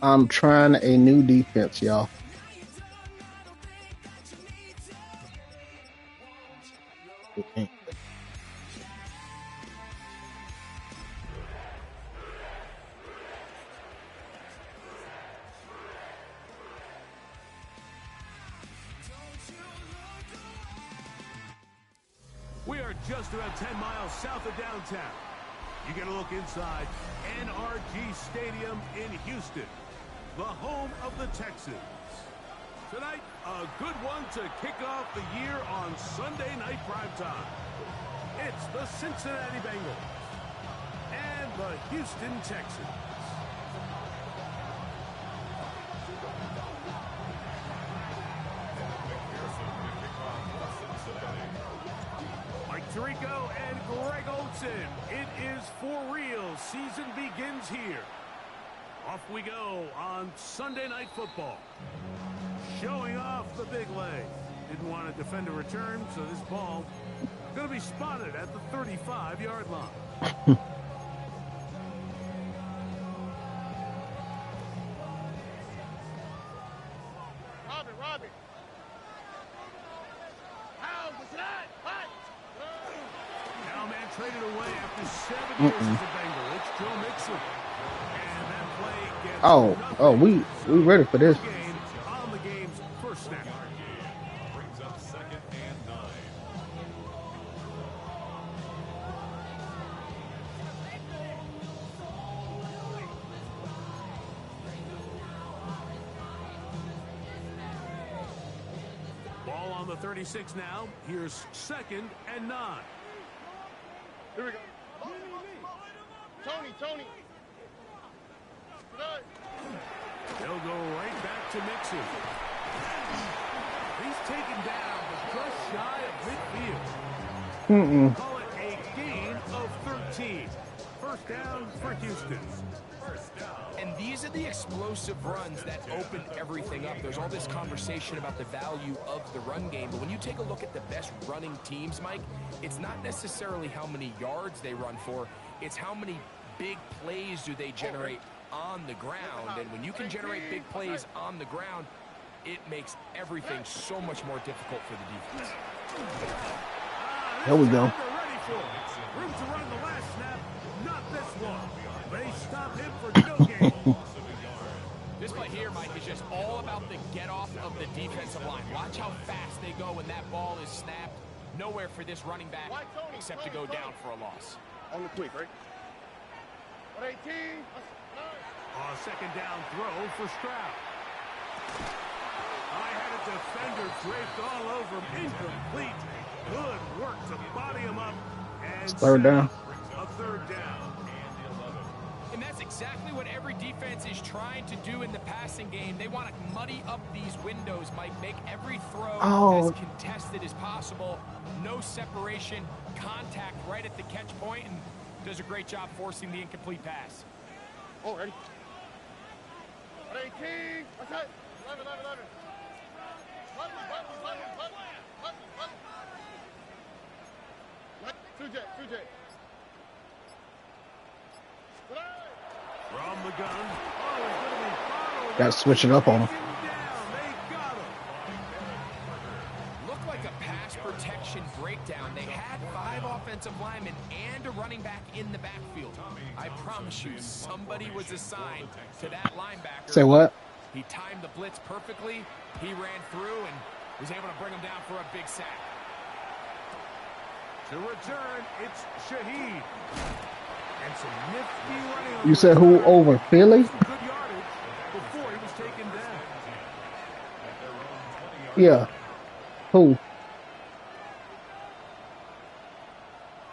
I'm trying a new defense, y'all. We are just about 10 miles south of downtown. You get a look inside NRG Stadium in Houston, the home of the Texans. Tonight, a good one to kick off the year on Sunday night primetime. It's the Cincinnati Bengals and the Houston Texans. Mike Tirico and Greg Olsen. It is for real. Season begins here. Off we go on Sunday Night Football. Showing off the big leg. Didn't want to defend a return, so this ball going to be spotted at the 35-yard line. Robbie. How was that? Now man traded away after 7 years as a Bengal. It's Joe Mixon. And that play gets we ready for this. On the game's first snap. Brings up 2nd and 9. Ball on the 36 now. Here's 2nd and 9. Here we go. Tony. They'll go right back to Mixon. He's taken down, but just shy of midfield. Call it a gain of 13. First down for Houston. And these are the explosive runs that open everything up. There's all this conversation about the value of the run game, but when you take a look at the best running teams, Mike, it's not necessarily how many yards they run for, it's how many big plays do they generate on the ground. And when you can generate big plays on the ground, it makes everything so much more difficult for the defense. There we go. Room to run the last snap, not this one. They stop him for no gain. This play here, Mike, is just all about the get-off of the defensive line. Watch how fast they go when that ball is snapped. Nowhere for this running back except to go down for a loss. On the quick, right? 18. Second down throw for Stroud. I had a defender draped all over him. Incomplete. Good work to body him up. And third down. A third down. And that's exactly what every defense is trying to do in the passing game. They want to muddy up these windows, Mike. Make every throw as contested as possible. No separation, contact right at the catch point, and does a great job forcing the incomplete pass. Oh, ready? 18. What's that? 11. Two J. From the gun. Got to switch it up on him. Looked like a pass protection breakdown. They had 5 offensive linemen and a running back in the backfield. I promise you, somebody was assigned to that linebacker. Say what? He timed the blitz perfectly. He ran through and was able to bring him down for a big sack. To return, it's Shaheed. And some nifty running. You said who over Philly? Good yardage before he was taken down. Yeah. Who?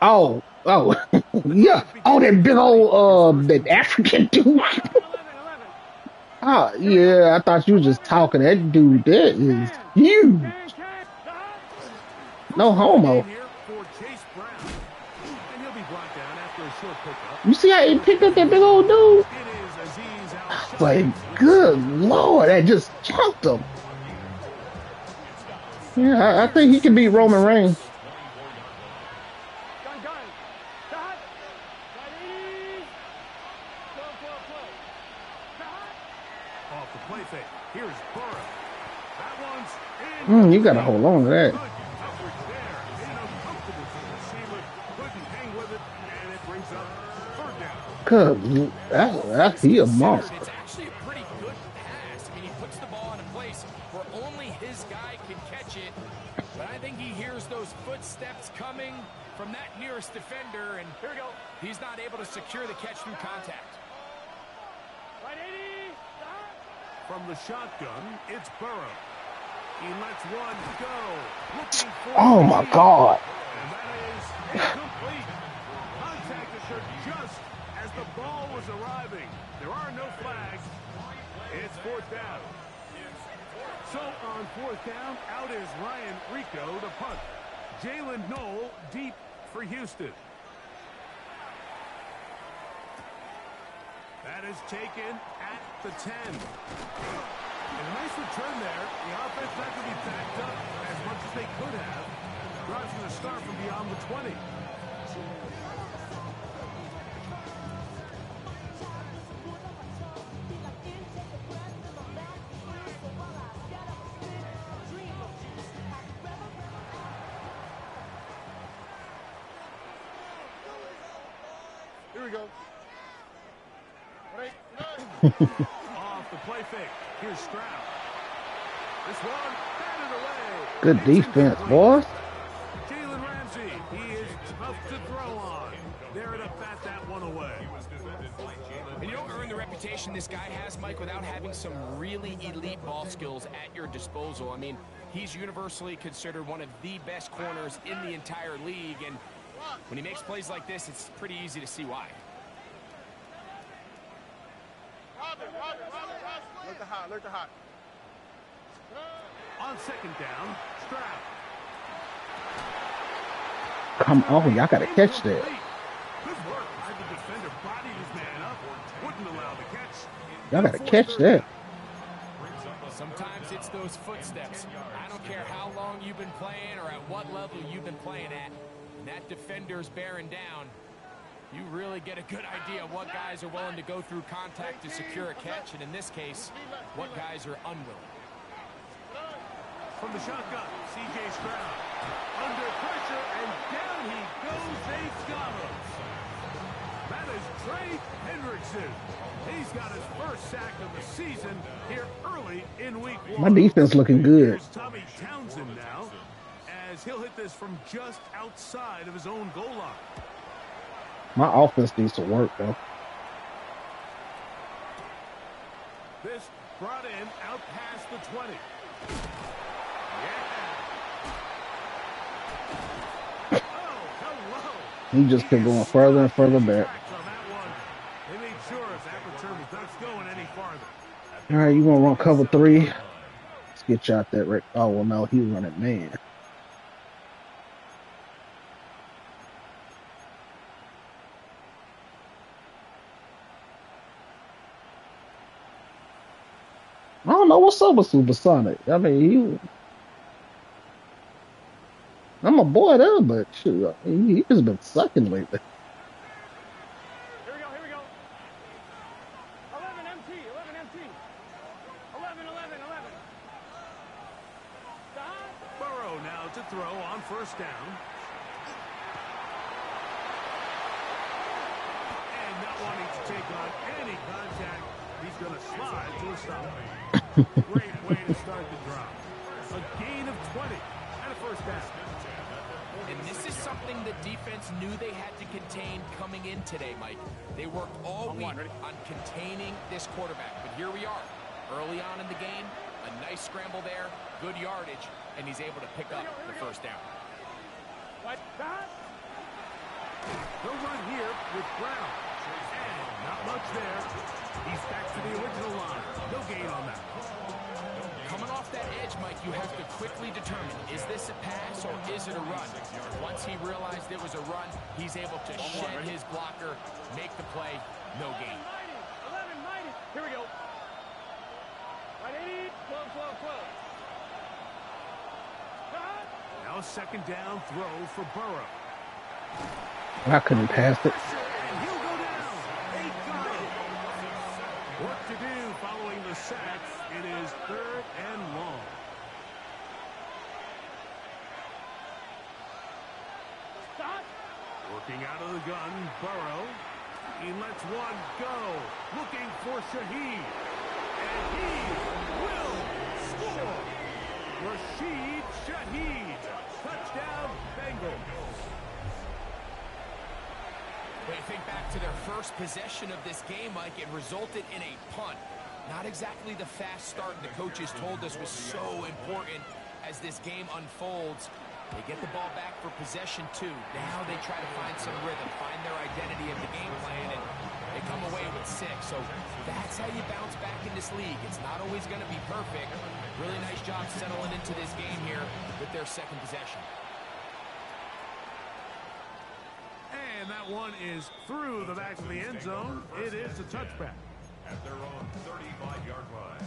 Oh. Yeah. Oh, that big old that African dude. Oh, yeah, I thought you were just talking. That dude, that is huge. No homo. You see how he picked up that big old dude? Like, good Lord, that just chunked him. Yeah, I think he can beat Roman Reigns. Burrow. That one's in. You gotta hold on to that. Good coverage there. Made it uncomfortable for the receiver. Couldn't hang with it, and it brings up third down. Cause he a monster. It's actually a pretty good pass. I mean, he puts the ball in a place where only his guy can catch it. But I think he hears those footsteps coming from that nearest defender, and here we go. He's not able to secure the catch through contact. From the shotgun, it's Burrow. He lets one go. Looking for Oh my God. And that is incomplete. Contact occurred just as the ball was arriving. There are no flags. It's fourth down. So on fourth down, out is Ryan Rico to punt. Jalen Knoll deep for Houston. That is taken at the 10. And a nice return there. The offense not going to be backed up as much as they could have. Drive's going to start from beyond the 20. Here we go. Off the play fake. Here's Stroud. This one batted away. Good defense, boys. Jalen Ramsey. He is tough to throw on. There to bat that one away. And you don't earn the reputation this guy has, Mike, without having some really elite ball skills at your disposal. I mean, he's universally considered one of the best corners in the entire league, and when he makes plays like this, it's pretty easy to see why. Look the hot. On second down, Stroud. Come on, y'all gotta catch that. Good work by the defender. Bodied his man up. Wouldn't allow the catch. Y'all gotta catch that. Sometimes it's those footsteps. I don't care how long you've been playing or at what level you've been playing at. And that defender's bearing down. You really get a good idea of what guys are willing to go through contact to secure a catch, and in this case, what guys are unwilling. From the shotgun, C.J. Stroud. Under pressure, and down he goes. They've got him. That is Trey Hendrickson. He's got his first sack of the season here early in week one. My defense looking good. Here's Tommy Townsend now, as he'll hit this from just outside of his own goal line. My offense needs to work, though. This brought in out past the 20. Yeah. Oh, hello. He just kept going further and further back. They made sure that return was not going any farther. All right, you want to run cover 3? Let's get you out there. Right. Oh, well, no, he running man. I don't know what's up with Supersonic. I mean, I'm a boy there, but shoot, he just been sucking lately. Here we go. 11 MT. 11. Burrow now to throw on first down. And not wanting to take on any contact, he's going to slide to a stop. Great way to start the drive. A gain of 20 and a first down. And this is something the defense knew they had to contain coming in today, Mike. They worked all week on containing this quarterback. But here we are, early on in the game, a nice scramble there, good yardage, and he's able to pick up the first down. No run here with Brown. And not much there. He's back to the original line. No gain on that. Coming off that edge, Mike, you have to quickly determine, is this a pass or is it a run? Once he realized it was a run, he's able to shed his blocker, make the play, no gain. 11. Here we go. Right 80. 12. Now a second down throw for Burrow. I couldn't pass it. And he'll go down. They got him. Work to do following the the sack. It is 3rd and long. Stop. Working out of the gun, Burrow. He lets one go. Looking for Shaheed. And he will score. Rashid Shaheed. Touchdown, Bengals. When you think back to their first possession of this game, Mike, it resulted in a punt. Not exactly the fast start the coaches told us was so important as this game unfolds. They get the ball back for possession 2. Now they try to find some rhythm, find their identity of the game plan, and they come away with 6. So that's how you bounce back in this league. It's not always going to be perfect. Really nice job settling into this game here with their second possession. And that one is through the back of the end zone. It is a touchback. At their own 35-yard line.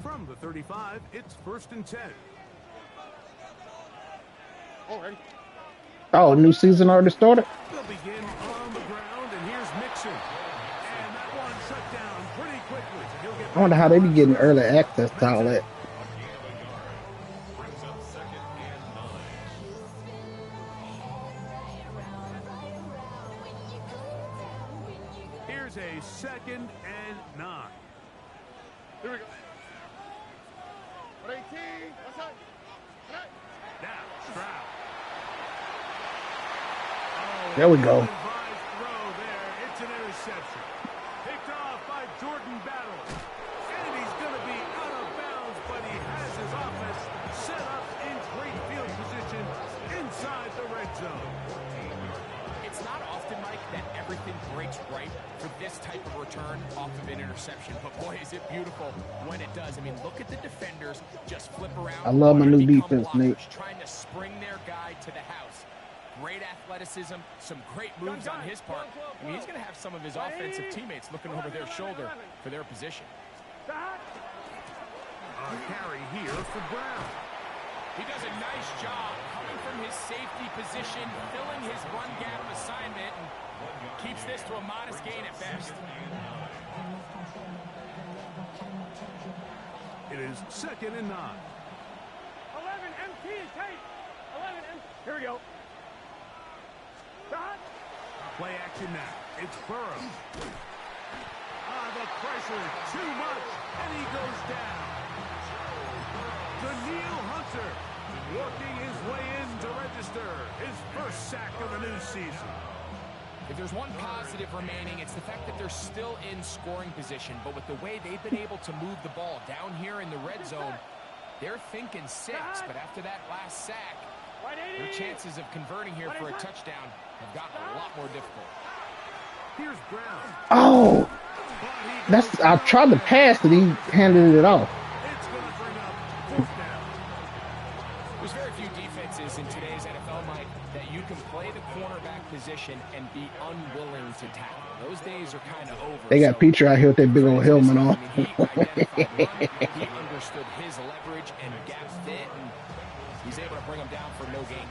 From the 35, it's 1st and 10. Already. Oh, new season already started? They'll begin on the ground, and here's Mixon. And that one shut down pretty quickly. He'll get I wonder how they be getting early access to all that. Brings up 2nd and 9. Here's a 2nd and 9. Here we go. 18. What's that? Now, Stroud. There we go. Advised throw there. It's an interception. Picked off by Jordan Battle. And he's going to be out of bounds, but he has his offense set up in great field position inside the red zone. It's not often, Mike, that everything breaks right for this type of return off of an interception. But boy, is it beautiful when it does. I mean, look at the defenders just flip around. I love my new become defense, blockers, Nate. trying to spring their guy to the house. Great athleticism, some great moves on his part. I mean, he's going to have some of his offensive teammates looking over their shoulder for their position. A carry here for Brown. He does a nice job coming from his safety position, filling his run gap assignment, and keeps this to a modest gain at best. It is 2nd and 9. 11 MT is tight. 11 MT. Here we go. Stop. Play action now. It's Burrow. The pressure, too much, and he goes down. Daniil Hunter working his way in to register his first sack of the new season. If there's one positive remaining, it's the fact that they're still in scoring position. But with the way they've been able to move the ball down here in the red zone, they're thinking 6. But after that last sack, their chances of converting here for a touchdown have gotten a lot more difficult. Here's Brown. Oh, I tried to pass and he handed it off. It's going to bring up 4th down. There's very few defenses in today's NFL, Mike, that you can play the cornerback position and be unwilling to tackle. Those days are kind of over. They got Peter out here with that big old helmet on. He understood his leverage and gap fit, and he's able to bring him down for no gain.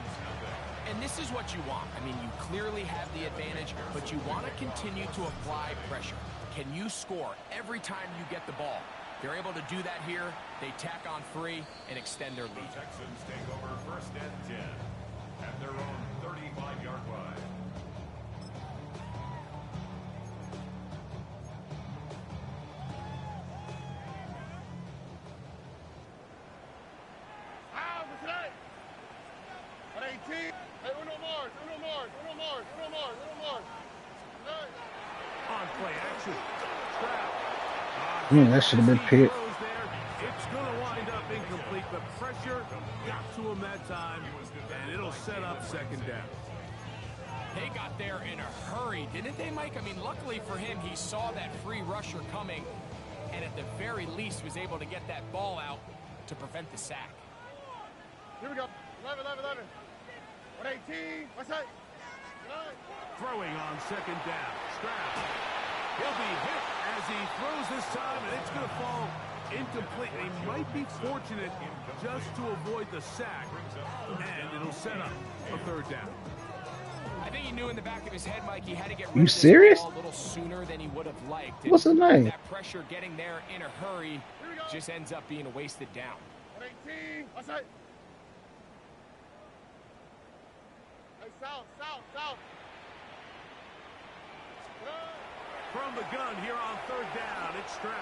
And this is what you want. I mean, you clearly have the advantage, but you want to continue to apply pressure. Can you score every time you get the ball? They're able to do that here. They tack on 3 and extend their lead. Texans take over 1st and 10 at their own 35-yard line. What's that? 18. Hey, uno more. On play action. Stroud. That should have been picked. It's going to wind up incomplete. The pressure got to him that time, and it'll set up 2nd down. They got there in a hurry, didn't they, Mike? I mean, luckily for him, he saw that free rusher coming, and at the very least was able to get that ball out to prevent the sack. Here we go. 11. 118. What's that? Throwing on 2nd down. Stroud. He'll be hit as he throws this time, and it's going to fall Incomplete. They might be fortunate just to avoid the sack. And it'll set up a third down. I think he knew in the back of his head, Mike, he had to get You rid of this serious? ball a little sooner than he would have liked. What's his name? That pressure getting there in a hurry just ends up being a wasted down. 18. Outside. Hey, south. From the gun here on third down, it's Stroud.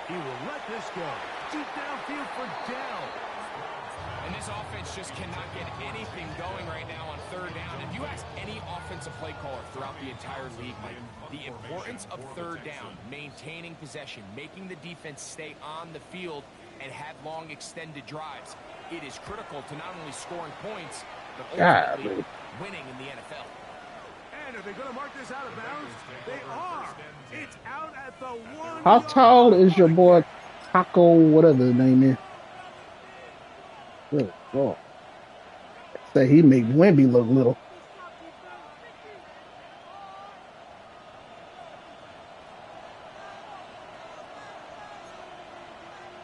He will let this go. Deep downfield for Dell. And this offense just cannot get anything going right now on third down. If you ask any offensive play caller throughout the entire league, Mike, the importance of third down, maintaining possession, making the defense stay on the field and have long extended drives, it is critical to not only scoring points, but ultimately winning in the NFL. And are they going to mark this out of bounds? They are. It's out at the 1. How tall is your boy Taco, whatever his name is? Good Lord. Say he make Wemby look little.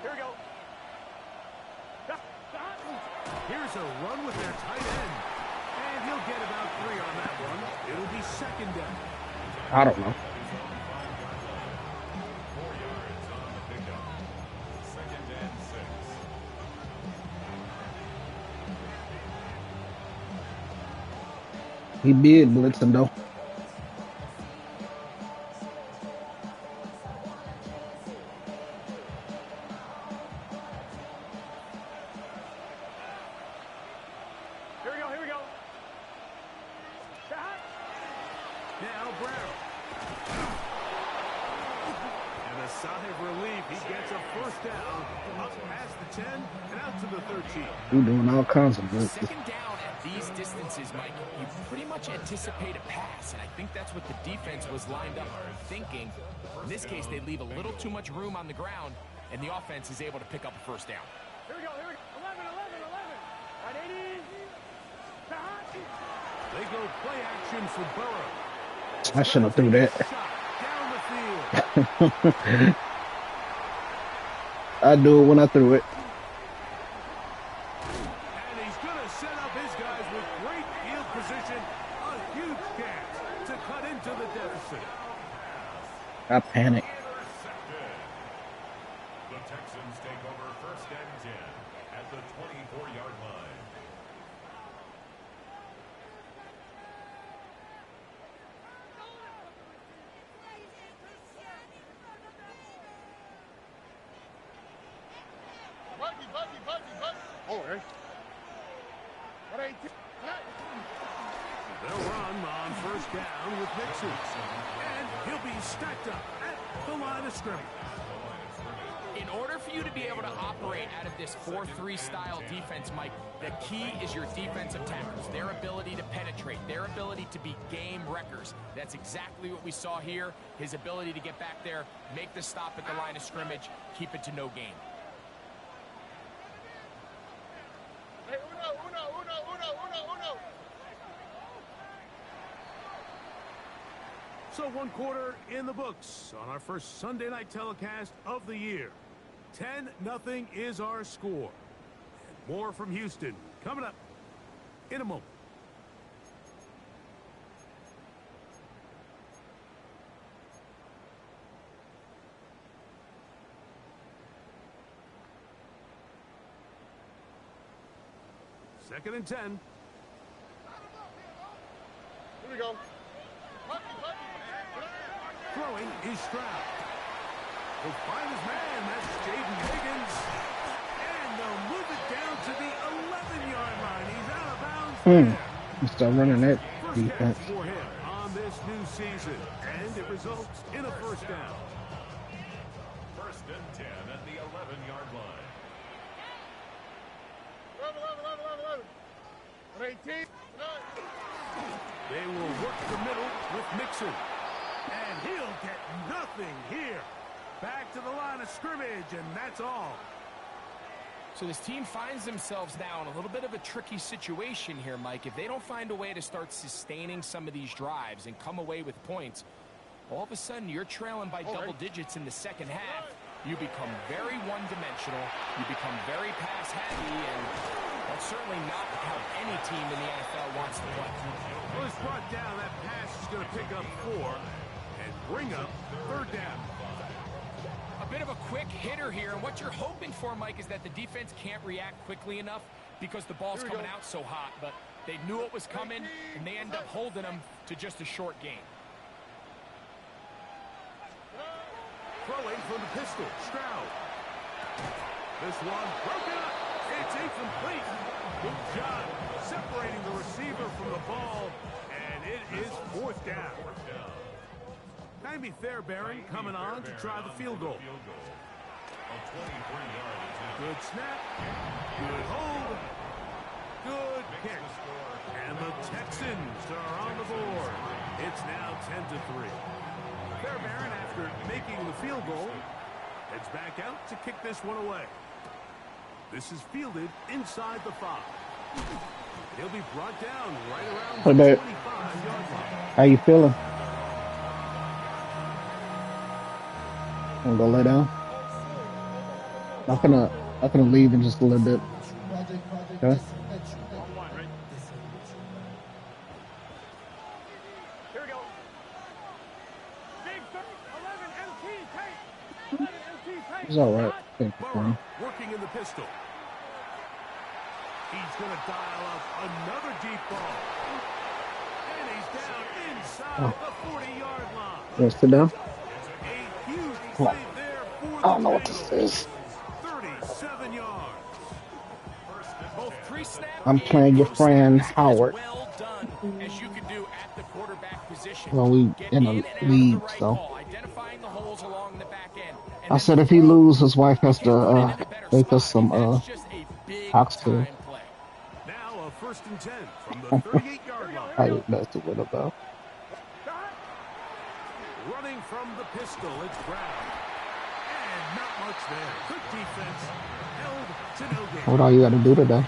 Here we go. Here's a run with their tight end. And he'll get about 3 on that one. It'll be second down. I don't know. 4 yards on the pickup. 2nd and 6. He did blitzing though. Here we go. Now Brown. And a sigh of relief. He gets a first down. Up past the 10 and out to the 13. We're doing all kinds of blitzes. Second down at these distances, Mike, you pretty much anticipate a pass, and I think that's what the defense was lined up thinking. In this case, they leave a little too much room on the ground, and the offense is able to pick up a first down. Here we go. 11. 180. They go play action for Burrow. I shouldn't have threw that. Shot down the field. I do it when I threw it. And he's going to set up his guys with great field position. A huge chance to cut into the deficit. I panicked. The Texans take over 1st and 10 at the 24-yard line. Buggy. Oh, right. 118. They'll run on first down with Mixon. And he'll be stacked up at the line of scrimmage. In order for you to be able to operate out of this 4-3 style defense, Mike, the key is your defensive tackles, their ability to penetrate, their ability to be game wreckers. That's exactly what we saw here, his ability to get back there, make the stop at the line of scrimmage, keep it to no gain. Hey, uno. So 1 quarter in the books on our first Sunday night telecast of the year. 10-0 is our score. And more from Houston coming up in a moment. Second and 10. Here we go. Buggy. Throwing is Stroud. He'll find his man. That's Jaden Higgins. And they'll move it down to the 11-yard line. He's out of bounds there. Start running that First defense. catch for him on this new season. And it results in a first down. 1st and 10 at the 11-yard line. 11. 118. They will work the middle with Mixon. And he'll get nothing here. Back to the line of scrimmage, and that's all. So this team finds themselves now in a little bit of a tricky situation here, Mike. If they don't find a way to start sustaining some of these drives and come away with points, all of a sudden you're trailing by double digits in the second half. you become very one-dimensional, you become very pass-happy, and that's certainly not how any team in the NFL wants to play. Well, it's brought down. That pass is going to pick up 4 and bring up 3rd down. A bit of a quick hitter here, and what you're hoping for, Mike, is that the defense can't react quickly enough because the ball's coming out so hot, but they knew it was coming, and they end up holding them to just a short gain. Throwing from the pistol, Stroud. This one broken up. It's incomplete. Good job separating the receiver from the ball, and it is 4th down. Maybe Fairbairn coming on to try the field goal. Good snap. Good hold. Good kick. And the Texans are on the board. It's now 10-3. Fairbairn, after making the field goal, heads back out to kick this one away. This is fielded inside the 5. He'll be brought down right around the 25-yard line. How you feeling? Wanna go lay down? I'm gonna leave in just a little bit. Okay. Here we go. Big 11 MT tape. 11 MT tape. It's all right. Burrow working in the pistol. He's going to dial up another deep ball. And he's down inside the 40-yard line. You want to sit down? A huge play there for the I don't know what this is. 37 yards. Both pre-snap I'm and playing your post-snap friend is as Howard. well done as you can do at the quarterback position. Well, we Get in in a and out of league, the right so ball, identifying the holes along the back end. And I then said the if he throw, lose, his wife has you can't put it to in a better make us spot. some That's just a big oxtail. time play. Now a 1st and 10 from the 38-yard line. I that's what about. Running from the pistol, it's Brown. And not much there. Good defense. Held to no gain. What all you got to do today?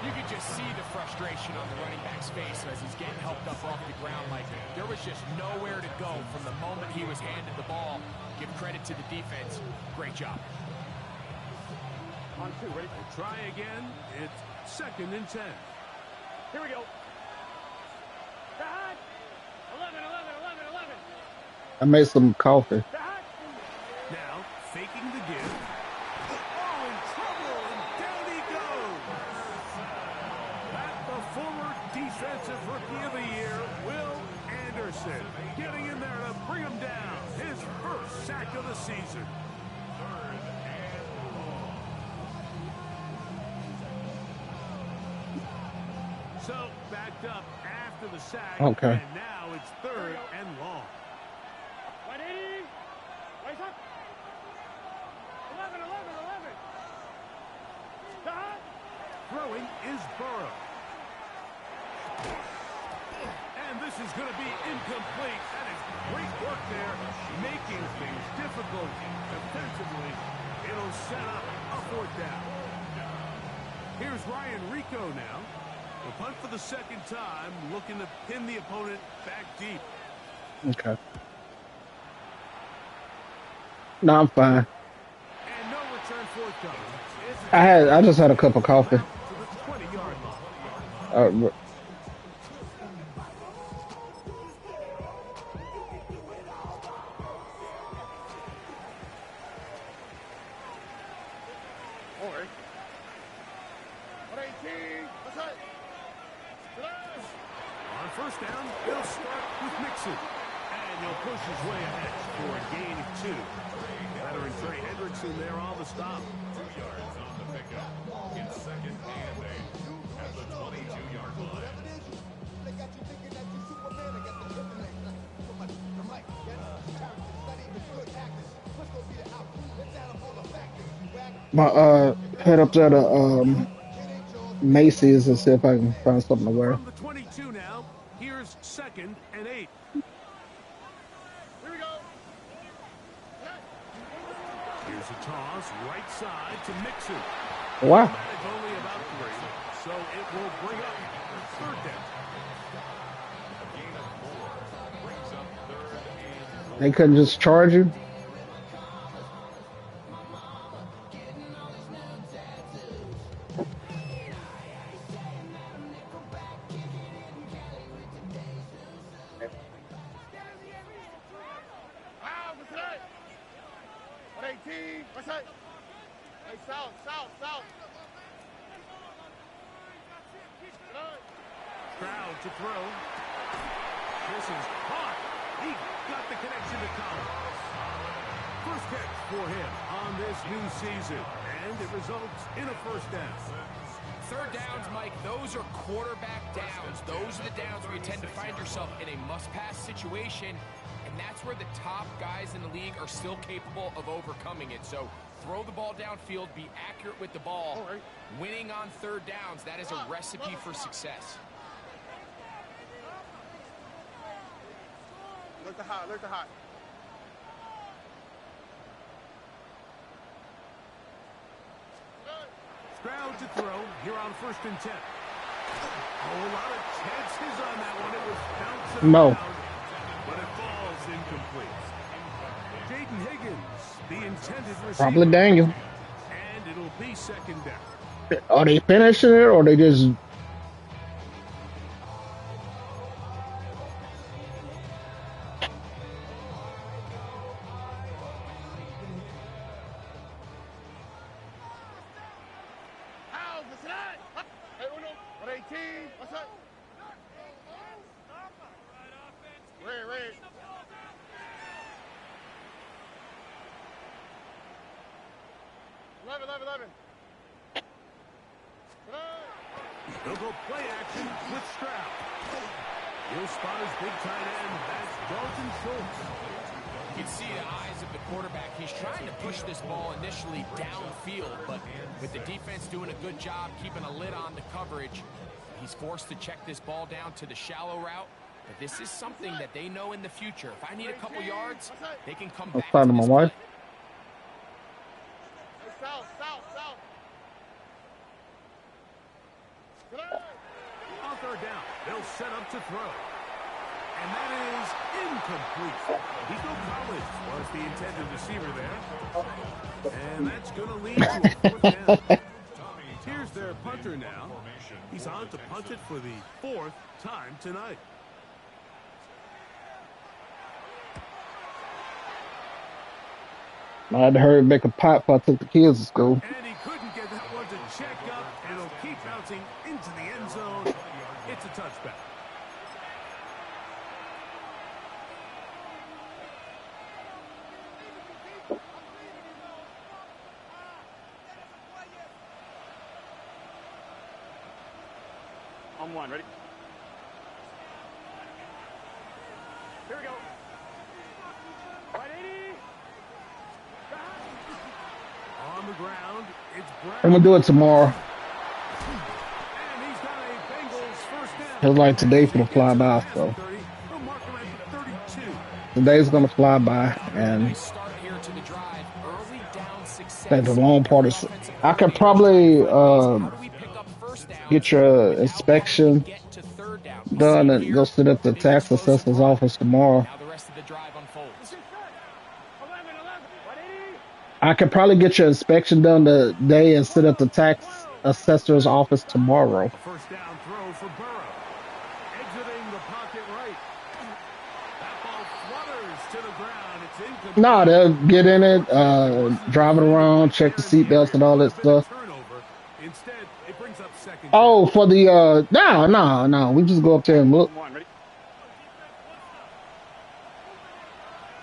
You could just see the frustration on the running back's face as he's getting helped up off the ground. Like there was just nowhere to go from the moment he was handed the ball. Give credit to the defense. Great job. On 2, ready? Try again. It's 2nd and 10. Here we go. Back. 11, 11, 11, 11. I made some coffee. Back. Now faking the give. Oh, in trouble, and down he goes. At the former defensive rookie of the year, Will Anderson, getting in there to bring him down. His 1st sack of the season. So backed up after the sack. Okay. And now it's 3rd and long. 180. Raise up. 11, 11, 11. Back. Throwing is Burrow. And this is going to be incomplete. That is great work there, making things difficult defensively. It'll set up a 4th down. Here's Ryan Rico now. The punt for the 2nd time, looking to pin the opponent back deep. Okay. No, I'm fine. And no return forthcoming. I just had a cup of coffee. To the 20-yard line. Or. 118. What's that? On 1st down, they'll start with Mixon. And he'll push his way ahead for a gain of 2. Veteran Trey Hendrickson there on the stop. 2 yards on the pickup. It's 2nd and 8 at the 22-yard line. My head up there to Macy's and see if I can find something to wear. From the 22 now, here's 2nd and 8. Here we go. Here's a toss, right side to Mixon. Wow. That is only about 3, so it will bring up 3rd down. A gain of 4 brings up 3rd and 4. They couldn't just charge you. What's that? 118. What's that? Hey, south, south, south. Stroud to throw. This is hot. He got the connection to Collins. First catch for him on this new season, and it results in a first down. Third downs, Mike, those are quarterback downs. Those are the downs where you tend to find yourself in a must-pass situation, and that's where the top guys in the league are still capable of overcoming it. So throw the ball downfield, be accurate with the ball. Winning on third downs, that is a recipe for success. Look the hot, look the hot. Stroud to throw here on 1st and 10. A lot of chances on that one. It was bouncing No. around, but it falls incomplete. Jaden Higgins, the intended receiver. Probably Daniel. And it'll be 2nd down. Are they finishing it or they just? What's that? Hey, 118. What's that? Red. 11. He'll go play action with Stroud. He'll spot his big tight end. That's Dalton Schultz. You can see the eyes of the quarterback. He's trying to push this ball initially downfield, but with the defense doing a good job keeping a lid on the coverage, he's forced to check this ball down to the shallow route. But this is something that they know in the future. If I need a couple yards, they can come I'm back to talking to my this wife. play. South. On 3rd down, they'll set up to throw. And that is incomplete. Nico Collins was the intended receiver there. And that's going to lead to a 4th down. Here's their punter now. He's on to punt it for the 4th time tonight. I had to hurry and make a pot before I took the kids to school. And he couldn't get that one to check up, and it'll keep bouncing into the end zone. It's a touchback. On one, ready? Here we go. 180. On the ground, it's Brown. I'm gonna do it tomorrow. And he's got a Bengals first down. It's like today for the fly by, so They'll mark him at the 32. today's gonna fly by, and Nice start here to the drive. Early down success. I think the long part is I could probably How do we pick up first down? get your inspection Get to third down. done and go sit at the tax assessor's office tomorrow. Now the rest of the drive unfolds. 11. 180. I could probably get your inspection done today and sit at the tax assessor's office tomorrow. A first down throw for Burrow. Exiting the pocket right. That ball flutters to the ground. It's incomplete. No, they'll get in it, drive it around, check the seatbelts and all that stuff. Turnover. Instead, it brings up 2nd Oh, down. for the no. We just go up there and look. On one, ready?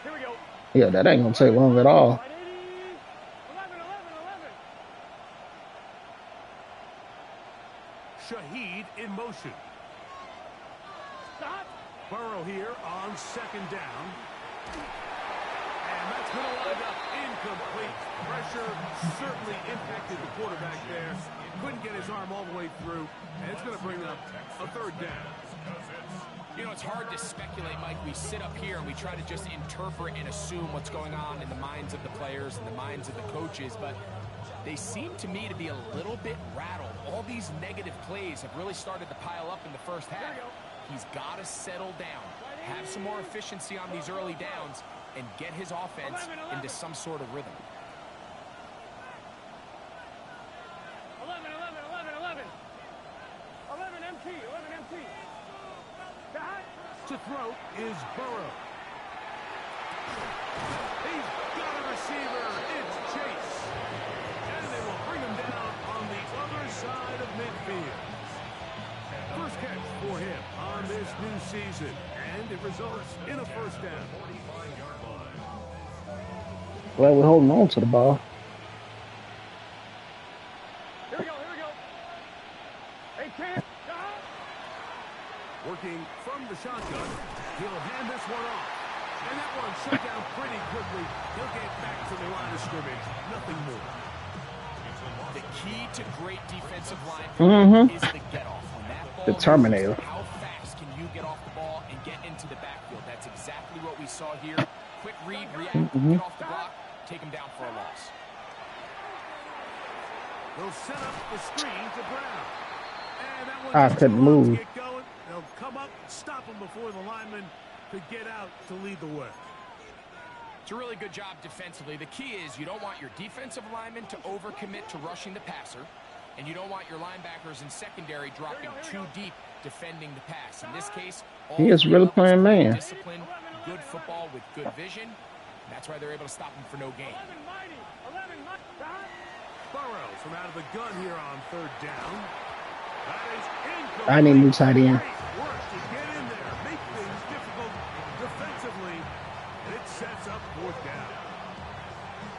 Here we go. Yeah, that ain't gonna take long at all. 180. 11. Shaheed in motion. Stop. Burrow here on 2nd down. And that's going to wind up incomplete. Pressure certainly impacted the quarterback there. Couldn't get his arm all the way through. And it's going to bring up a 3rd down. You know, it's hard to speculate, Mike. We sit up here and we try to just interpret and assume what's going on in the minds of the players and the minds of the coaches, but they seem to me to be a little bit rattled. All these negative plays have really started to pile up in the first half. He's got to settle down, have some more efficiency on these early downs, and get his offense into some sort of rhythm. 11. 11 MT. To throw, is Burrow. He's got a receiver. It's Chase. And they will bring him down on the other side of midfield. First catch for him on this new season. And it results in a first down. Glad we're holding on to the ball. Here we go. Hey, Cam. Working from the shotgun. He'll hand this one off. And that one shut down pretty quickly. He'll get back to the line of scrimmage. Nothing more. The key to great defensive line is the get-off. When that ball The Terminator. moves, how fast can you get off the ball and get into the backfield? That's exactly what we saw here. Quick read, react, get off the block, take him down for a loss. They'll set up the screen to Brown. And that one I just couldn't too low to move. get going. They'll come up, stop him before the lineman could get out to lead the way. It's a really good job defensively. The key is you don't want your defensive linemen to overcommit to rushing the passer, and you don't want your linebackers in secondary dropping too deep defending the pass. In this case, He is really playing man. Discipline, good football with good vision. And that's why they're able to stop him for no gain. 11 mighty. Burrows from out of the gun here on third down. That is incomplete. I need a new tight end. Great work to get in there, make things difficult defensively. It sets up fourth down.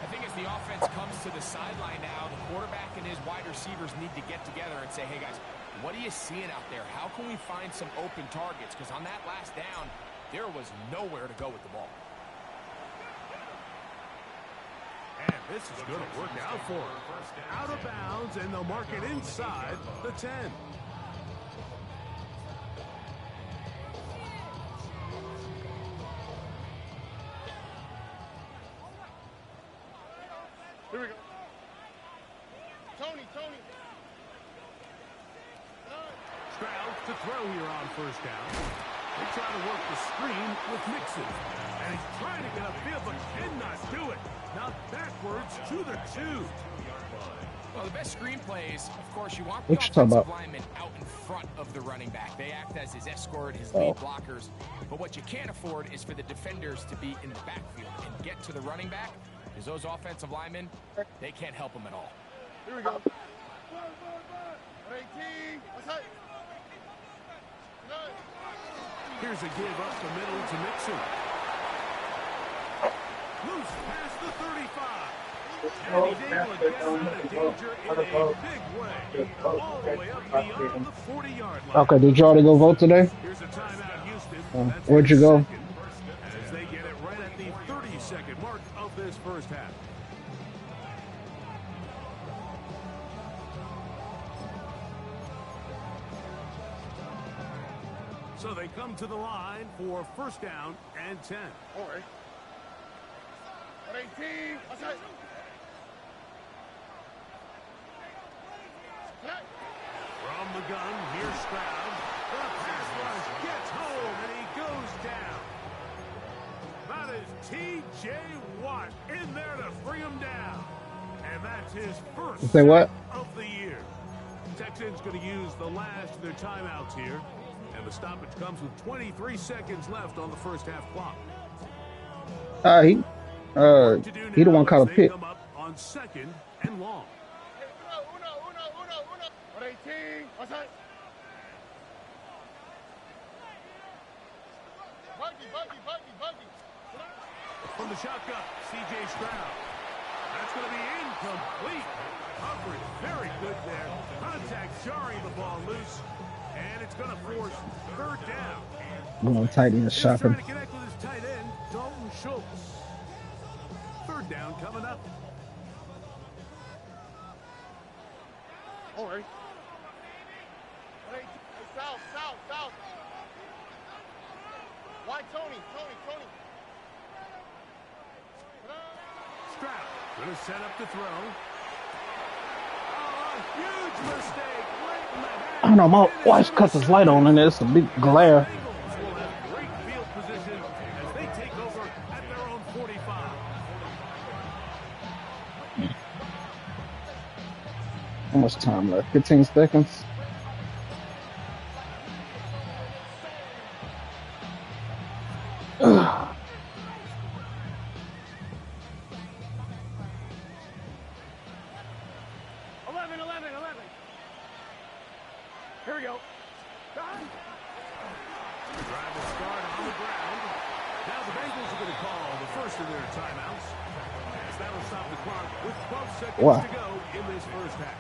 I think as the offense comes to the sideline now, the quarterback and his wide receivers need to get together and say, hey guys, what are you seeing out there? How can we find some open targets? Because on that last down, there was nowhere to go with the ball. And this is going to work out for him. Out of bounds, and they'll mark it inside the 10. Here we go. Tony. Stroud to throw here on first down. They try to work the screen with Mixon. And he's trying to get upfield, but cannot do it. Now backwards to the 2. Well, the best screen plays, of course, you want the What you talking offensive about? lineman out in front of the running back. They act as his escort, his lead blockers. But what you can't afford is for the defenders to be in the backfield and get to the running back, because those offensive linemen, they can't help him at all. Here we go. 18. What's that? Here's a give up the middle to Mixon. Loose past the 35. And he's able to get out of danger in a big way. All the way up beyond the 40-yard line. Okay, did you already go vote today? Here's a timeout, Houston. That's Where'd you their go? second, as they get it right at the 30-second mark of this first half. So they come to the line for first down and 10. All right. 18. What's that? From the gun, here's Stroud. The pass rush gets home, and he goes down. That is T.J. Watt in there to bring him down. And that's his first Say what? of the year. Texans going to use the last of their timeouts here. And the stoppage comes with 23 seconds left on the first half clock. He the one caught a They pick. come up on second and long. Uno. 18. What's that? Buggy. From the shotgun, C.J. Stroud. That's going to be incomplete. Coverage very good there. Contact jarring the ball loose. And it's going to force third down. I'm going to tight end He's shopping. trying to connect with his tight end, Dalton Schultz. Third down coming up. All right. South. Why Tony? Stroud going to set up the throw. Oh, a huge mistake. Right in the head. I don't know, my wife cut this light on and it's a big glare. Bengals will have great field position as they take over at their own 45. How much time left? 15 seconds? call the first of their timeouts. As that'll stop the clock with 12 seconds What? to go in this first half.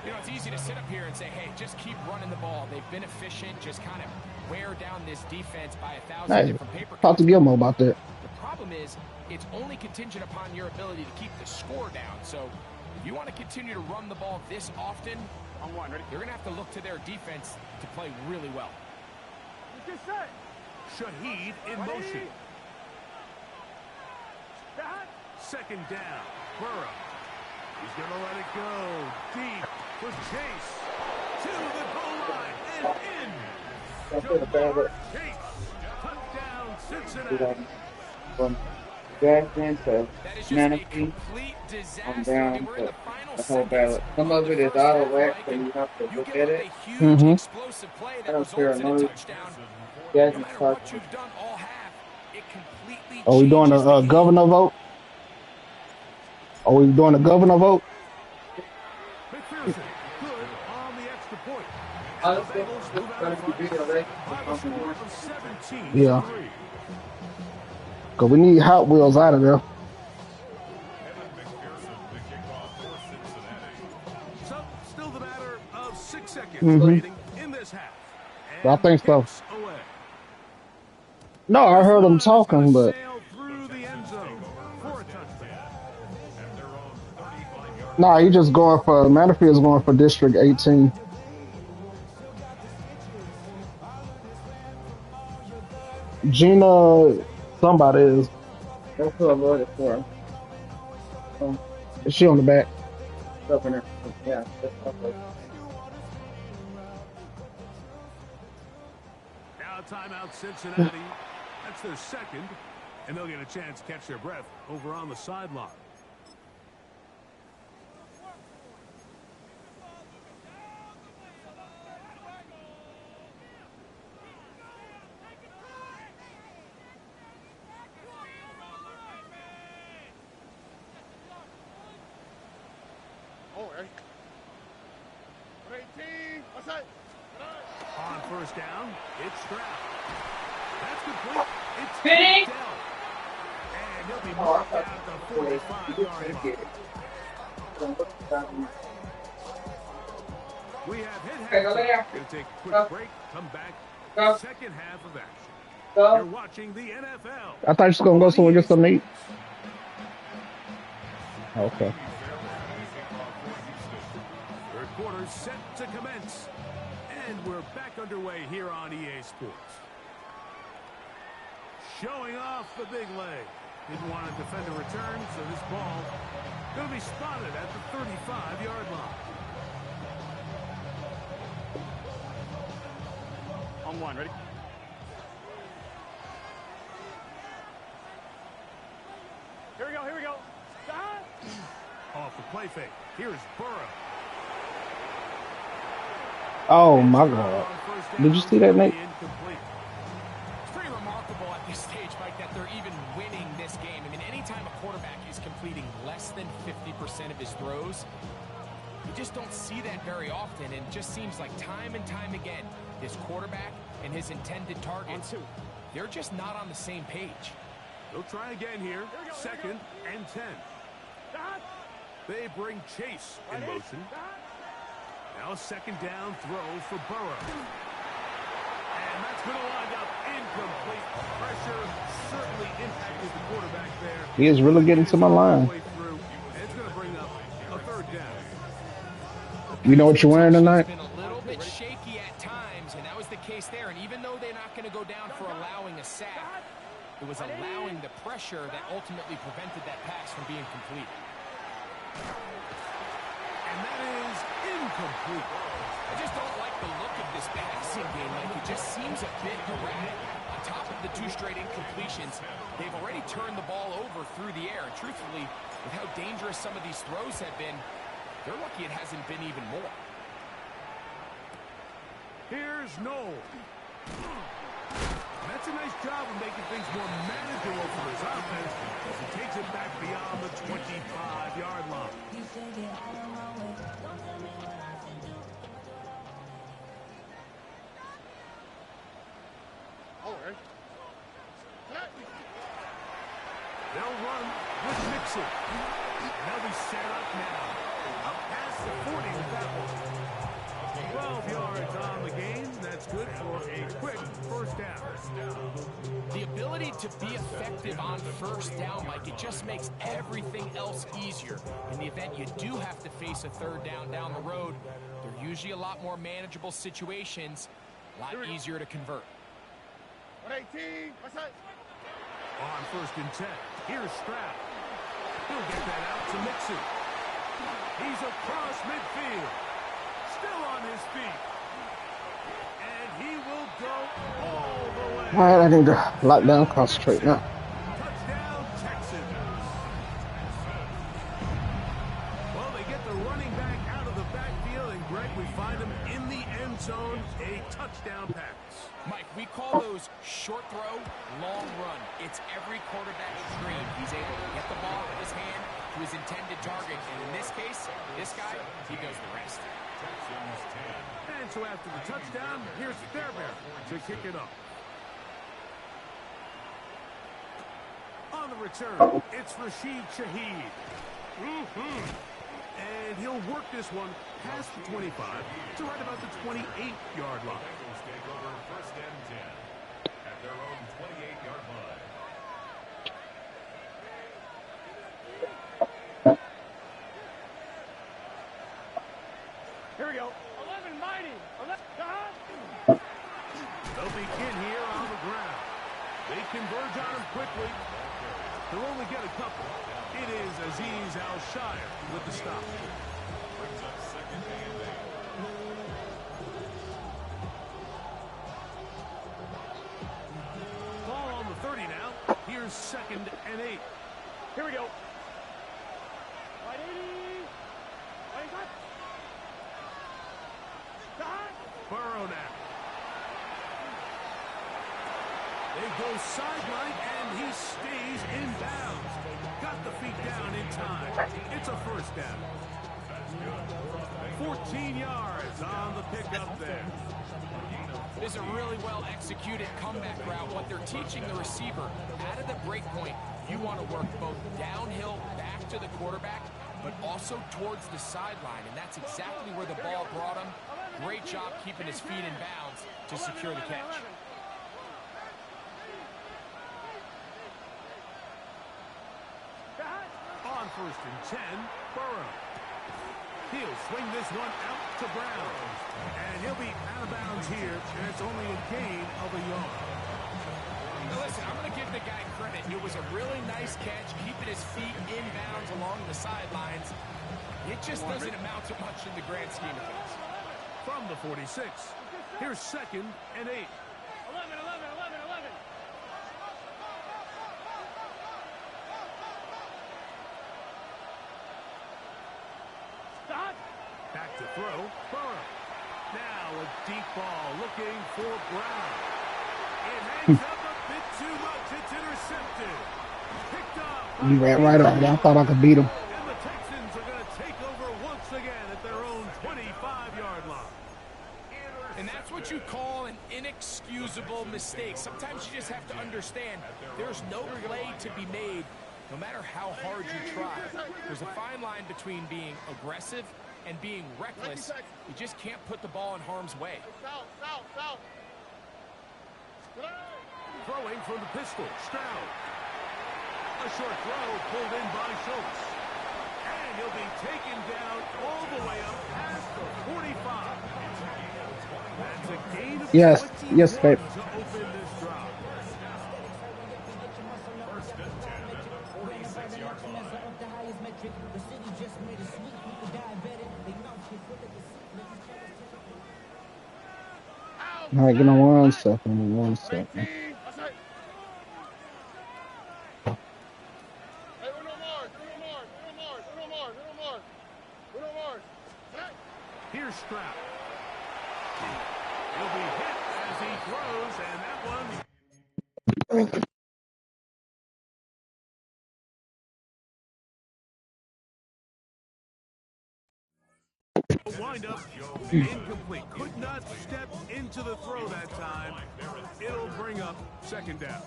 You know, it's easy to sit up here and say, hey, just keep running the ball. They've been efficient. Just kind of wear down this defense by 1,000 Hey, different paper talk to cuts. Gilmore about that. The problem is it's only contingent upon your ability to keep the score down. So if you want to continue to run the ball this often, On one, ready? you're going to have to look to their defense to play really well. Get set. Shaheed in Ready? motion. Set. Second down. Burrow. He's going to let it go. Deep for Chase. To the goal line and in. Jamar Chase. Touchdown, Cincinnati. From Jackson to That is just a Manatee complete disaster. on I down mean, we're in to the final the whole seconds ballot. Some of the it is first out half, of whack, Mike, so and you have to you look give at up it. a huge Mm-hmm. explosive play I that don't care results in a much. touchdown. No Jackson matter Park. what you've done all half, it completely Are we doing changes the a game. governor vote? Are we doing a governor vote? McPherson, good on the extra point. I And the just think Bengals it's move out going in to be front a race by for the something score more. of 17 Yeah. to 3. Because we need Hot Wheels out of there. Evan McPherson, the kickoff for Cincinnati. So, still the matter of 6 seconds Mhm. remaining in this half. I And think so. kicks away. No, I This heard one him is gonna talking, but sail through the end zone for a touchdown. At their own 35-yard nah, he just going for Manafield's going for District 18. Gina, somebody is. That's who I voted for. Is she on the back? Governor. Yeah, that's okay. Now a timeout, Cincinnati. That's their second, and they'll get a chance to catch their breath over on the sideline. Oh, ready? 18. What's that? On first down, it's Stroud. That's complete. It's Ready? Dell. And he'll be marked at the 45-yard line. We have hit Okay, go halftime. there. Going to take a quick Go. break. Come back. Go. Second half of action. Go. You're watching the NFL. I thought you was going to go on somewhere EA get some to eat. Sports. Okay. Third quarter set to commence. And we're back underway here on EA Sports. Showing off the big leg. Didn't want to defend a return, so this ball going to be spotted at the 35-yard line. On one, ready? Here we go, here we go. Stop. Off the play fake. Here's Burrow. Oh, And my Stroud God. on first Did you down see that, will be Nate? incomplete. It's pretty remarkable at this stage, Mike, that they're even winning this game. I mean, anytime a quarterback is completing less than 50% of his throws, you just don't see that very often. And it just seems like time and time again, this quarterback and his intended targets, they're just not on the same page. They'll try again here. Second and 10. Stop. They bring Chase in Ready? motion. Stop. Now a second down throw for Burrow. And that's going to wind up incomplete. Pressure certainly impacted the quarterback there. He is really getting to my line. Way through, and it's going to bring up a third down. You know what you're wearing tonight? It's been a little bit shaky at times, and that was the case there. And even though they're not going to go down for allowing a sack, it was allowing the pressure that ultimately prevented that pass from being complete. And that is incomplete. I just don't like the look of this passing game. Like, it just seems a bit erratic. On top of the 2 straight incompletions, they've already turned the ball over through the air. And truthfully, with how dangerous some of these throws have been, they're lucky it hasn't been even more. Here's Noel. That's a nice job of making things more manageable for his offense as he takes it back beyond the 25-yard line. Oh, ready? Set. They'll run with Mixon. They'll be set up now. Up past the 40 with that one. 12 yards on the game. That's good for a quick first down. The ability to be effective on first down, Mike, it just makes everything else easier. In the event you do have to face a third down the road, they're usually a lot more manageable situations, a lot easier to convert. 118. What's that? On first and 10, here's Stroud. He'll get that out to Mixon. He's across midfield. Still on his feet. And he will go all the way. All right, I need to lock down, concentrate now. Touchdown, Texans. Well, they get the running back out of the backfield, and Greg, we find him in the end zone, a touchdown pass. Mike, we call those short throw, long run. It's every quarterback's dream. He's able to get the ball in his hand to his intended target. And in this case, this guy, he does the rest. And so after the touchdown, here's Fairbairn to kick it off. On the return, it's Rashid Shaheed. And he'll work this one past the 25 to right about the 28-yard line. Take over first and 10 at their own 28-yard line. Here we go. 11 mighty. 11. They'll begin here on the ground. They converge on him quickly. They'll only get a couple. It is Azeez Al-Shire with the stop. Brings up second and 8. Ball on the 30 now. Here's second and 8. Here we go. 180. Burrow now. They go sideline, and he stays in bounds. Got the feet down in time. It's a first down. 14 yards on the pickup there. This is a really well-executed comeback route. What they're teaching the receiver, out of the break point, you want to work both downhill back to the quarterback, but also towards the sideline, and that's exactly where the ball brought him. Great job keeping his feet in bounds to secure the catch. On first and 10, Burrow. He'll swing this one out to Brown. And he'll be out of bounds here, and it's only a gain of a yard. Now listen, I'm going to give the guy credit. It was a really nice catch, keeping his feet in bounds along the sidelines. It just doesn't amount to much in the grand scheme of things. From the 46, here's second and 8. 11, 11, 11, 11. Stop. Back to throw, Burrow. Now a deep ball looking for Brown. It hangs up a bit too much. It's intercepted. Picked up. You ran right on. I thought I could beat him. And the Texans are going to take over once again at their own 25-yard line. And that's what you call an inexcusable mistake. Sometimes you just have to understand there's no play to be made, no matter how hard you try. There's a fine line between being aggressive and being reckless. You just can't put the ball in harm's way. South. Throwing from the pistol, Stroud. A short throw pulled in by Schultz. And he'll be taken down all the way up past the 45. That's a gain of Yes, 21 yes, babe. to open this drive. First and 10 at the 46-yard line. All right, give me 1 second. 1 second. Hey, Uno more. Here's Stroud. He'll be hit as he throws, and that one's wind up incomplete. Could not step into the throw that time. It'll bring up second down.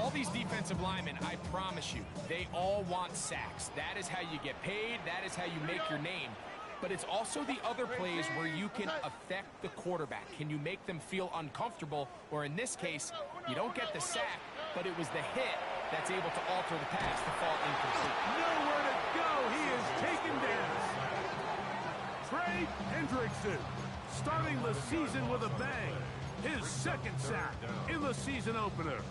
all these defensive linemen, I promise you, they all want sacks. That is how you get paid. That is how you make your name. But it's also the other plays where you can affect the quarterback. Can you make them feel uncomfortable? Or in this case, you don't get the sack, but it was the hit that's able to alter the pass to fall incomplete. Nowhere to go. He is taken down. Trey Hendrickson starting the season with a bang. His second sack in the season opener.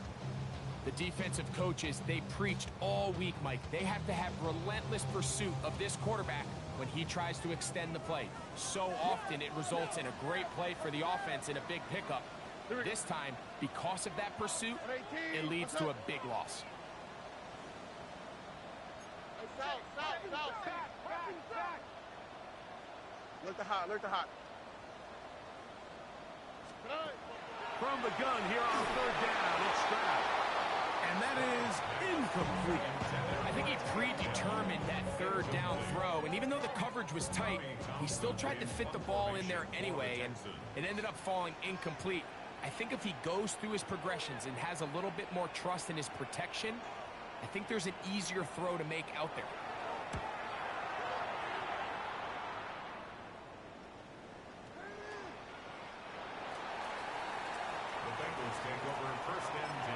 The defensive coaches, they preached all week, Mike. They have to have relentless pursuit of this quarterback when he tries to extend the play. So often it results in a great play for the offense and a big pickup. This time, because of that pursuit, it leads to a big loss. Look the hot, look the hot. From the gun here on third down, it's Stroud. And that is incomplete. I think he predetermined that third down throw, and even though the coverage was tight, he still tried to fit the ball in there anyway, and it ended up falling incomplete. I think if he goes through his progressions and has a little bit more trust in his protection, I think there's an easier throw to make out there. The Bengals take over first and 10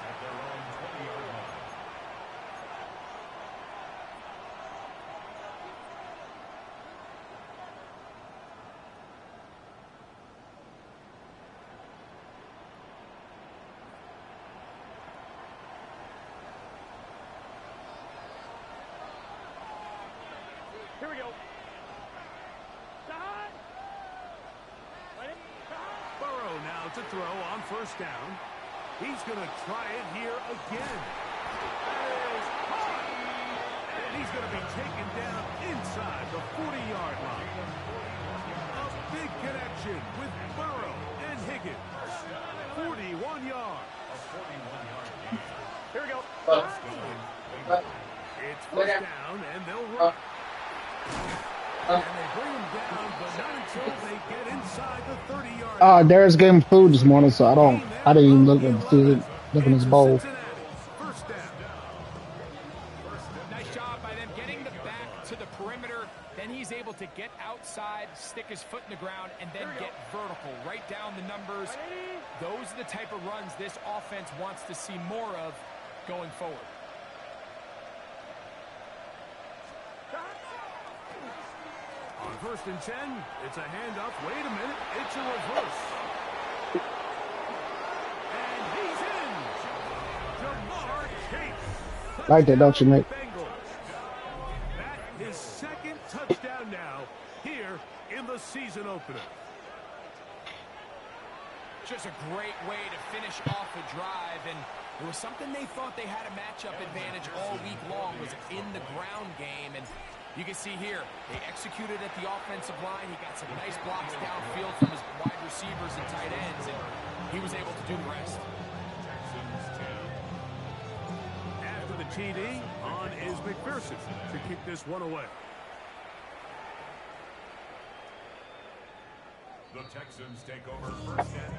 at their own 20-yard line. Here we go. Shot. Burrow now to throw on first down. He's going to try it here again. That is caught. And he's going to be taken down inside the 40-yard line. A big connection with Burrow and Higgins. 41 yards. A 41-yard gain. Here we go. Let's go. Bengals. It's first down, and they'll run. And they bring him down, but not until they get inside the 30-yard line. Darius gave him food this morning, so I didn't even look in his bowl. First down. Nice job by them getting the back to the perimeter. Then he's able to get outside, stick his foot in the ground, and then get vertical, right down the numbers. Those are the type of runs this offense wants to see more of going forward. On first and 10, it's a handoff. Wait a minute, it's a reverse. And he's in. Jamar Chase. Like that, don't you, Nick? Bengals. That his second touchdown now here in the season opener. Just a great way to finish off a drive, and it was something they thought they had a matchup advantage all week long, was in the ground game, and you can see here, they executed at the offensive line. He got some nice blocks downfield from his wide receivers and tight ends, and he was able to do the rest. Texans 10. After the TD, on is McPherson to kick this one away. The Texans take over first and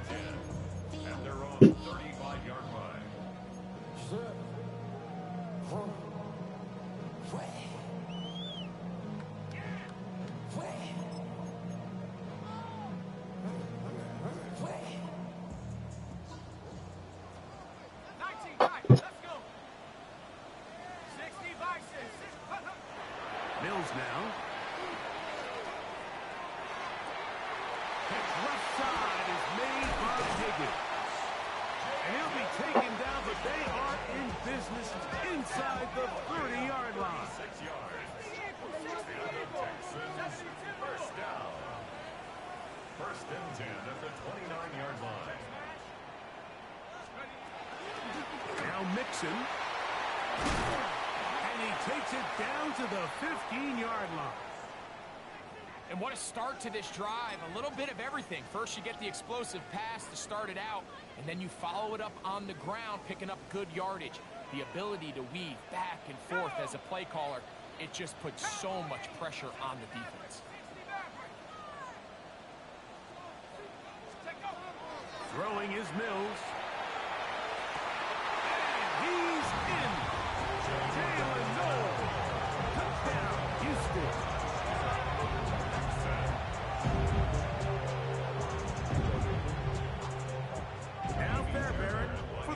10 at their own 35-yard line. Mills now. Catch left side is made by Higgins. And he'll be taken down, but they are in business inside the 30-yard line. 6 yards. And the Texans first down. First and 10 at the 29-yard line. Now Mixon. And he takes it down to the 15-yard line. And what a start to this drive. A little bit of everything. First, you get the explosive pass to start it out, and then you follow it up on the ground, picking up good yardage. The ability to weave back and forth as a play caller, it just puts so much pressure on the defense. Throwing is Mills.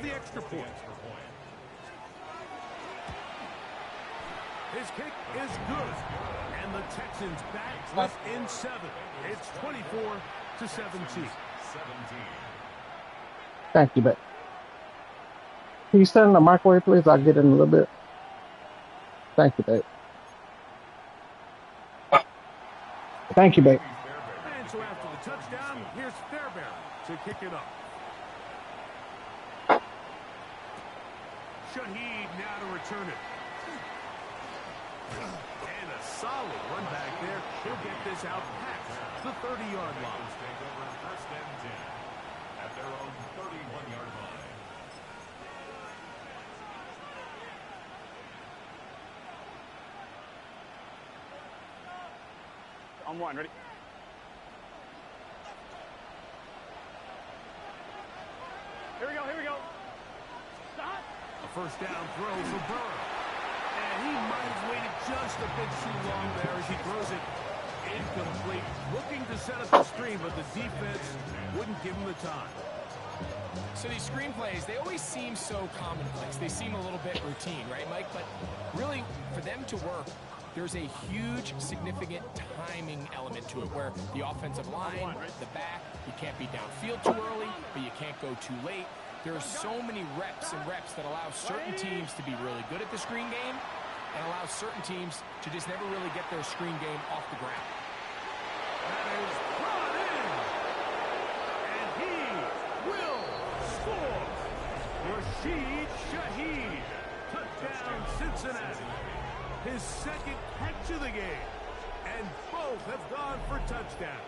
the extra point. His kick is good. And the Texans back within 7. It's 24-17. Thank you, babe. Can you send in the microwave, please? I'll get in a little bit. Thank you, babe. Thank you, babe. And so after the touchdown, here's Fairbairn to kick it up. Shaheed now to return it. And a solid run back there. He'll get this out past the 30-yard line. Take over first and 10 at their own 31-yard line. On one, ready? Here we go, here we go. Stop. A first down throw for Burrow. And he might have waited just a bit too long there as he throws it incomplete. Looking to set up the screen, but the defense wouldn't give him the time. So these screenplays, they always seem so commonplace. They seem a little bit routine, right, Mike? But really, for them to work, there's a huge, significant timing element to it where the offensive line, the back, you can't be downfield too early, but you can't go too late. There are so many reps and reps that allow certain teams to be really good at the screen game and allow certain teams to just never really get their screen game off the ground. That is brought in. And he will score. Rashid Shaheed. Touchdown, Cincinnati. His second catch of the game. And both have gone for touchdowns.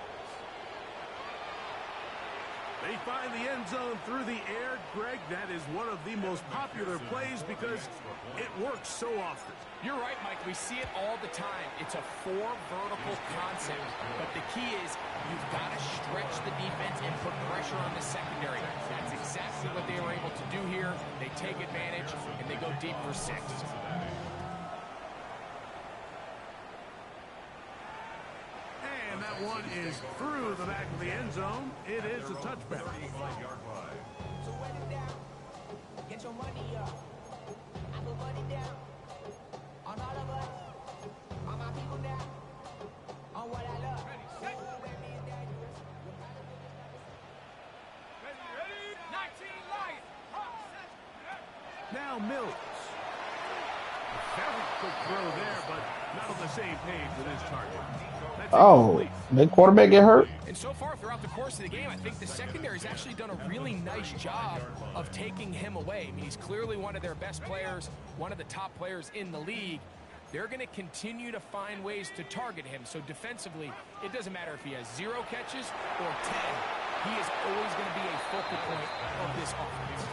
They find the end zone through the air. Greg, that is one of the most popular plays because it works so often. You're right, Mike. We see it all the time. It's a 4 vertical concept, but the key is you've got to stretch the defense and put pressure on the secondary. That's exactly what they were able to do here. They take advantage, and they go deep for 6. And that one is through the back of the end zone. It is a touchback. 35-yard line. So run it down. Get your money up. I put money down. On all of us. On my people now. On what I love. Ready, set. Baby, it's dangerous. 19 Lions. Now Mills. Very quick throw there, but not on the same page with his target. That's Oh, big quarterback get hurt? And so far throughout the course of the game, I think the secondary's actually done a really nice job of taking him away. I mean, he's clearly one of their best players, one of the top players in the league. They're going to continue to find ways to target him. So defensively, it doesn't matter if he has 0 catches or 10. He is always going to be a focal point of this offense.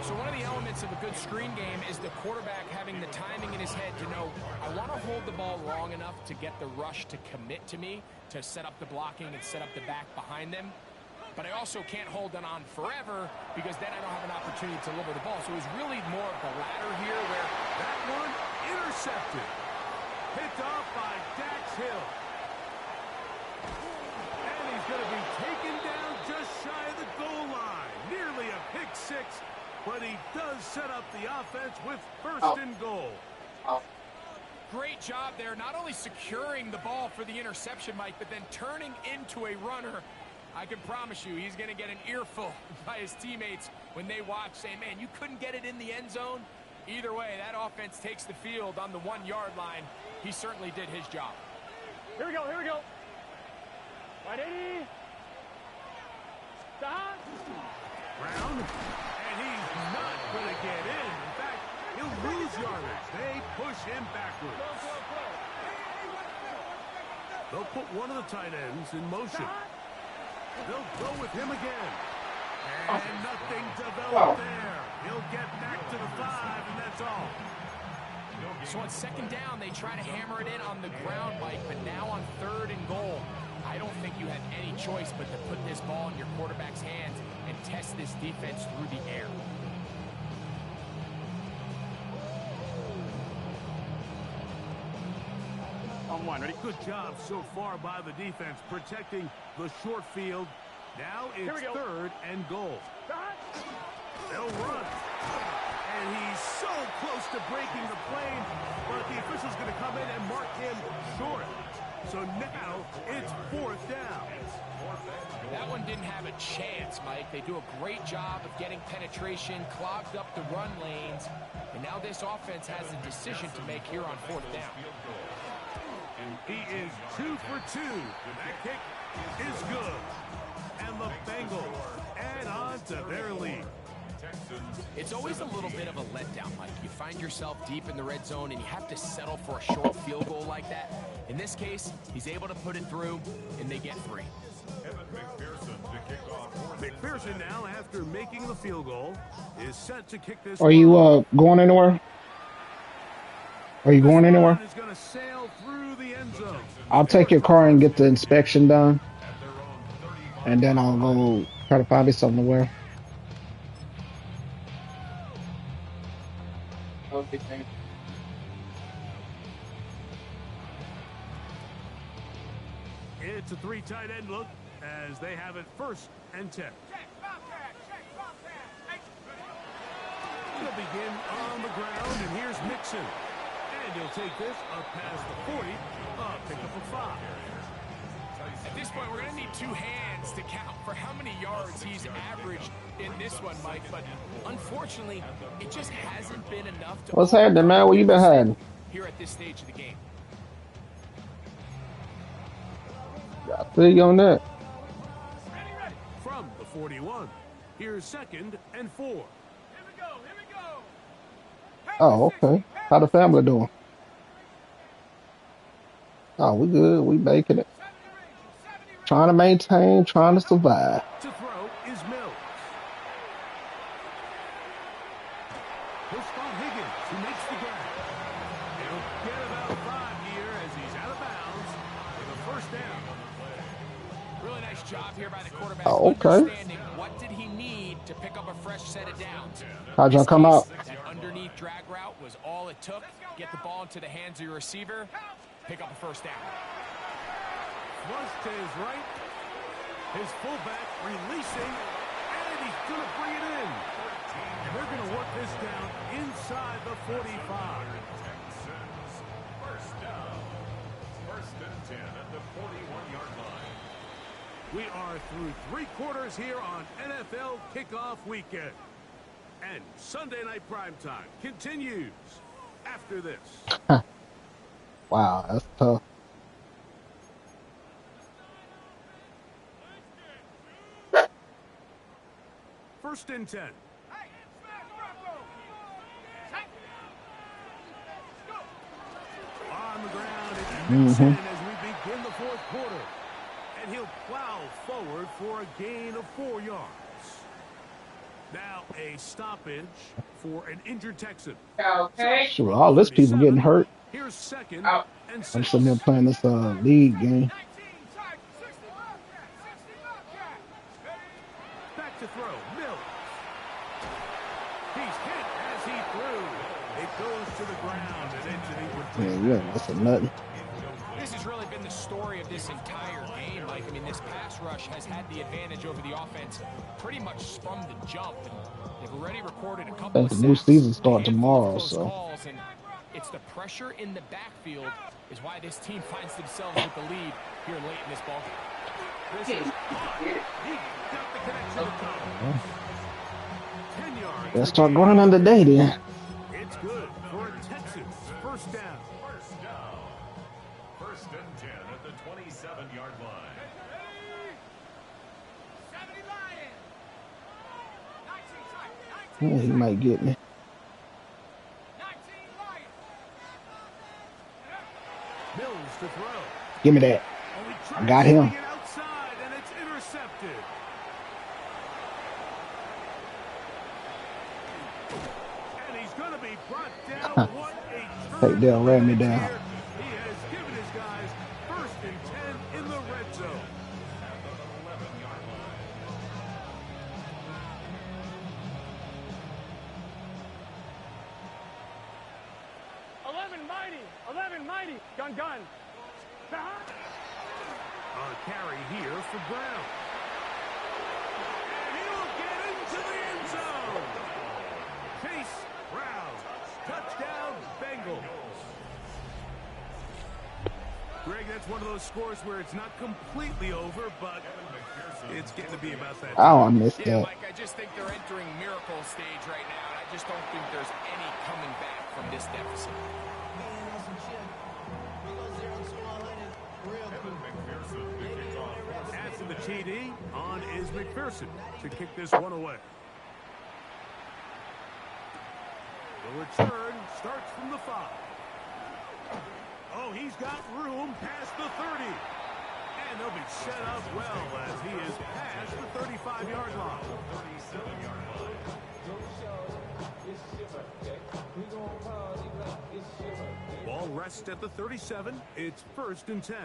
So one of the elements of a good screen game is the quarterback having the timing in his head to know, I want to hold the ball long enough to get the rush to commit to me, to set up the blocking and set up the back behind them. But I also can't hold it on forever because then I don't have an opportunity to deliver the ball. So it was really more of the latter here where that one intercepted. Picked off by Dax Hill. And he's going to be taken down just shy of the goal line. Nearly a pick 6. But he does set up the offense with first and goal. Great job there, not only securing the ball for the interception, Mike, but then turning into a runner. I can promise you he's going to get an earful by his teammates when they watch, saying, man, you couldn't get it in the end zone. Either way, that offense takes the field on the 1-yard line. He certainly did his job. Here we go, here we go. 180. Stop. Brown, and he's not going to get in. In fact, he'll lose yardage. They push him backwards. They'll put one of the tight ends in motion. They'll go with him again. And nothing developed there. He'll get back to the 5, and that's all. So on 2nd down, they try to hammer it in on the ground, Mike, but now on 3rd and goal, I don't think you have any choice but to put this ball in your quarterback's hands and test this defense through the air. On 1, ready? Good job so far by the defense protecting the short field. Now it's 3rd and goal. Stop. They'll run. to breaking the plane, but the official's going to come in and mark him short. So now it's 4th down. That one didn't have a chance, Mike. They do a great job of getting penetration, clogged up the run lanes, and now this offense has a decision to make here on 4th down. He is 2 for 2. That kick is good. And the Bengals add on to their lead. It's always a little bit of a letdown, Mike. You find yourself deep in the red zone and you have to settle for a short field goal like that. In this case, he's able to put it through, and they get 3. McPherson now, after making the field goal, is set to kick this. Are you going anywhere? Are you going anywhere? Is going to sail through the end zone. I'll take your car and get the inspection done, and then I'll go try to find me something to wear. Okay, thanks. It's a 3 tight end look as they have it 1st and 10. They'll begin on the ground, and here's Mixon. And he'll take this up past the 40, pick up a 5. At this point, we're going to need 2 hands to count for how many yards he's averaged in this one, Mike. But unfortunately, it just hasn't been enough to. What's happening, man? Where you been hiding? Here at this stage of the game. I feel you on that. From the 41, here's 2nd and 4. Here we go. Oh, okay. How the family doing? Oh, we good. We making it. Trying to maintain, trying to survive. To throw is Mills. He'll spot Higgins, who makes the grab. He'll get about 5 here as he's out of bounds with a 1st down. Really nice job here by the quarterback. Oh, okay. Understanding what did he need to pick up a fresh set of downs. How'd y'all come out? That underneath drag route was all it took. Get the ball into the hands of your receiver. Pick up a 1st down. Flush to his right. His fullback releasing, and he's going to bring it in. And they're going to work this down inside the 45. First down. 1st and 10 at the 41-yard line. We are through 3 quarters here on NFL Kickoff Weekend. And Sunday Night Primetime continues after this. Wow, that's tough. First and 10. On the ground, it's Mixon as we begin the 4th quarter. And he'll plow forward for a gain of 4 yards. Now a stoppage for an injured Texan. Okay. Sure, all this people getting hurt. Here's 2nd Out. and I'm 6. sitting there playing this league game. Back to throw. Mills. He's hit as he threw. It goes to the ground and into the Yeah, yeah, that's a nothing. This has really been the story of this entire game, Mike. I mean, this pass rush has had the advantage over the offense pretty much from the jump. And they've already recorded a couple I of think the new sacks, season start a handful of tomorrow, close so. calls, and it's the pressure in the backfield is why this team finds themselves with the lead here late in this ball game. This is he got the connection to cover. 10 yards. Let's start grinding today then. It's good for a Texans 1st down. 1st and 10 at the 27-yard line. Yeah, he might get me. Mills to throw. Give me that. Oh, he I tries got to him. swing it outside, and it's intercepted. And he's going to be brought down. What a Take Dale ran me down. here. He has given his guys 1st and 10 in the red zone. 11 mighty. Gun. Behind. On a carry here for Brown. And he'll get into the end zone. Chase Brown Touchdown, Bengals. Greg, that's one of those scores where it's not completely over, but it's getting to be about that Oh, I time. missed Yeah, that. Mike, I just think they're entering miracle stage right now, and I just don't think there's any coming back from this deficit. After the TD, on is McPherson to kick this one away. The return starts from the 5. Oh, he's got room past the 30. And they'll be set up well as he is past the 35-yard line. Ball rests at the 37. It's 1st and 10.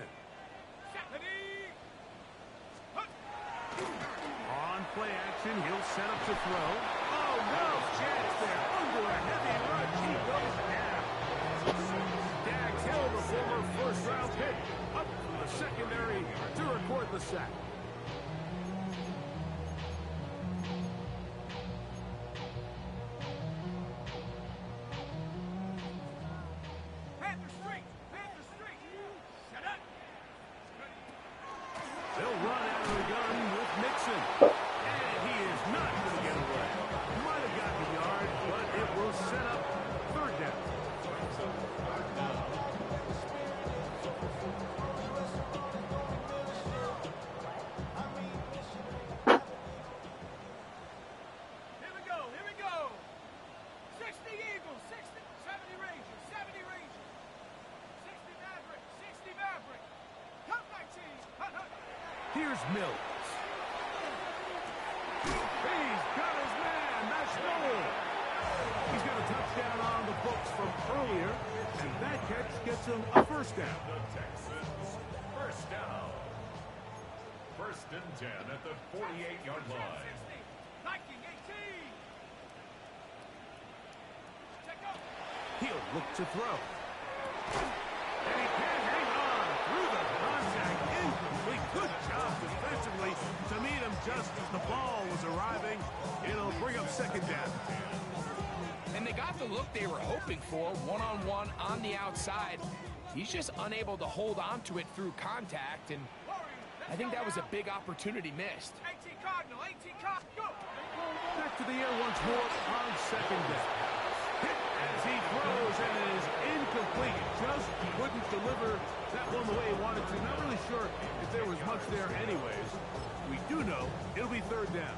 On play action, he'll set up to throw. Oh, no chance there. Under a heavy rush, he goes down. Dax Hill, the former first-round pick, up from the secondary to record the sack. They'll run out of the gun with Mixon. And he is not going to get away. Might have gotten a yard, but it will set up 3rd down. Here we go. 60 Eagles, 60, 70 Rangers, 70 Rangers. 60 Maverick, 60 Maverick. Come back, team. Hut, hut. Here's Mills. He's got his man. That's Noel. He's got a touchdown on the books from earlier, and that catch gets him a 1st down. The Texans, 1st down. 1st and 10 at the 48-yard line. Viking 18. Check out. He'll look to throw. And he can't hang on through the contact. Incomplete. Good job defensively to meet him just as the ball was arriving. It'll bring up 2nd down. And they got the look they were hoping for, one-on-one on the outside. He's just unable to hold on to it through contact, and I think that was a big opportunity missed. 18 Cardinal, 18 Cardinal. Go. Back to the air once more on 2nd down. Hit as he throws and it is incomplete. Just couldn't deliver that one the way he wanted to. Not really sure if there was much there anyways. We do know it'll be 3rd down.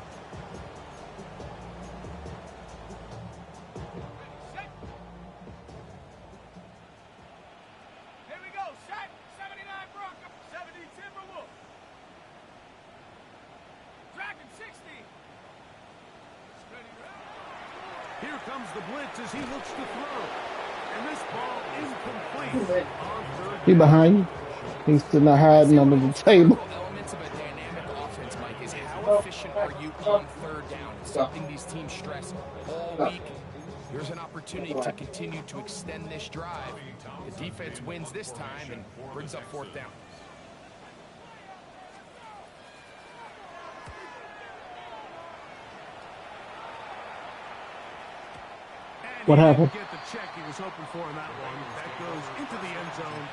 Here we go. Set. 79 Broncos, 70 Timberwolves. Dragon 60. Steady round. Here comes the blitz as he looks to throw. And this ball incomplete on 3rd He down. behind you. He's still not hiding under the table. Elements of a dynamic offense, Mike, is how efficient are you on 3rd down? It's something these teams stress all week. Here's an opportunity to continue to extend this drive. The defense wins this time and brings up 4th down. And What he happened? didn't get the check he was hoping for in that one. That goes into the end zone,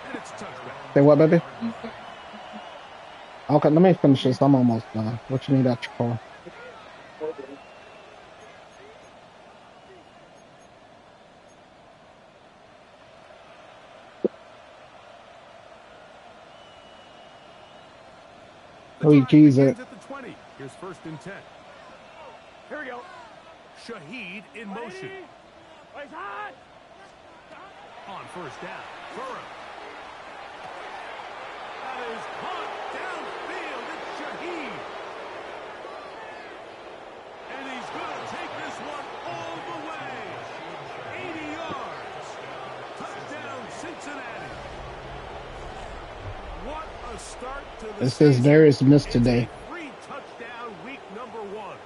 and it's a touchback. Say what, baby? Okay, let me finish this. I'm almost done. What you need out your car? The Oh, you drive keys begins it. at the 20. Here's 1st and 10. Here we go. Shaheed in motion. Plays hot. On 1st down. Burrow. That is caught downfield. It's Shaheed. And he's going to take this one all the way. 80 yards. Touchdown, Cincinnati. What a start to the It says season. Darius missed It's today. a free touchdown week number 1.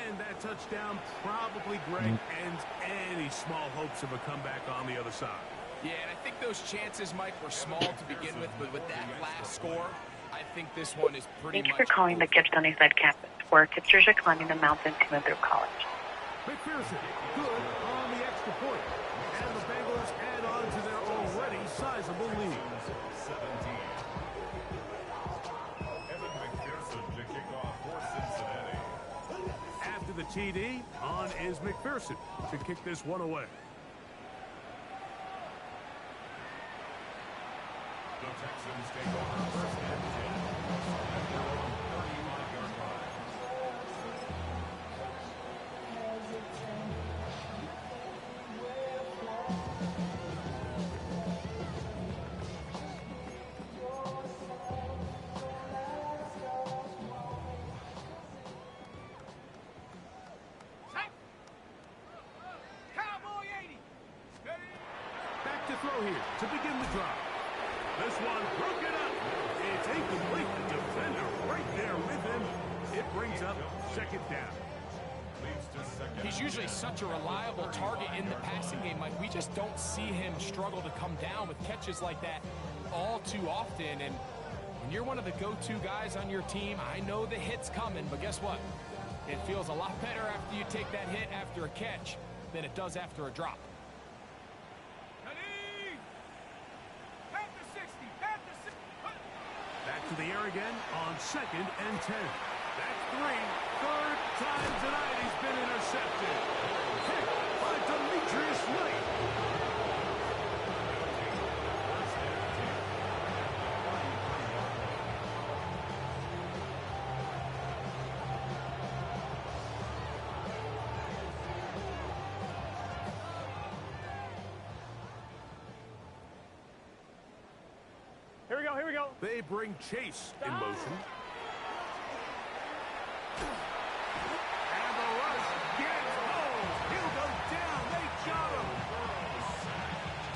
And that touchdown probably, Greg, ends any small hopes of a comeback on the other side. Yeah, and I think those chances, Mike, were small to begin with, but with that last score, I think this one is pretty Thank you much for calling the over. Gibbs Sunnyside campus, where tipsters are climbing the mountain to move through college. McPherson, good on the extra point. And the Bengals add on to their already sizable lead. 17. Evan McPherson to kick off for Cincinnati. After the TD, on is McPherson to kick this one away. The Texans take over first and 10 at their own 35-yard line. Cowboy 80. Steady. Back to throw here to begin the drive. This one broken up. It's incomplete. The defender right there with him. It brings up second down. Leads to second. He's usually such a reliable target in the passing game, Mike. We just don't see him struggle to come down with catches like that all too often. And when you're one of the go-to guys on your team, I know the hit's coming, but guess what? It feels a lot better after you take that hit after a catch than it does after a drop. Ready. Back to 60. Back to 60. Back to the air again on second and 10. That's three. Third time tonight he's been intercepted. Hit by Demetrius Knight. Here we go. Here we go. They bring Chase in motion. And the rush gets home. He'll go down. They got him.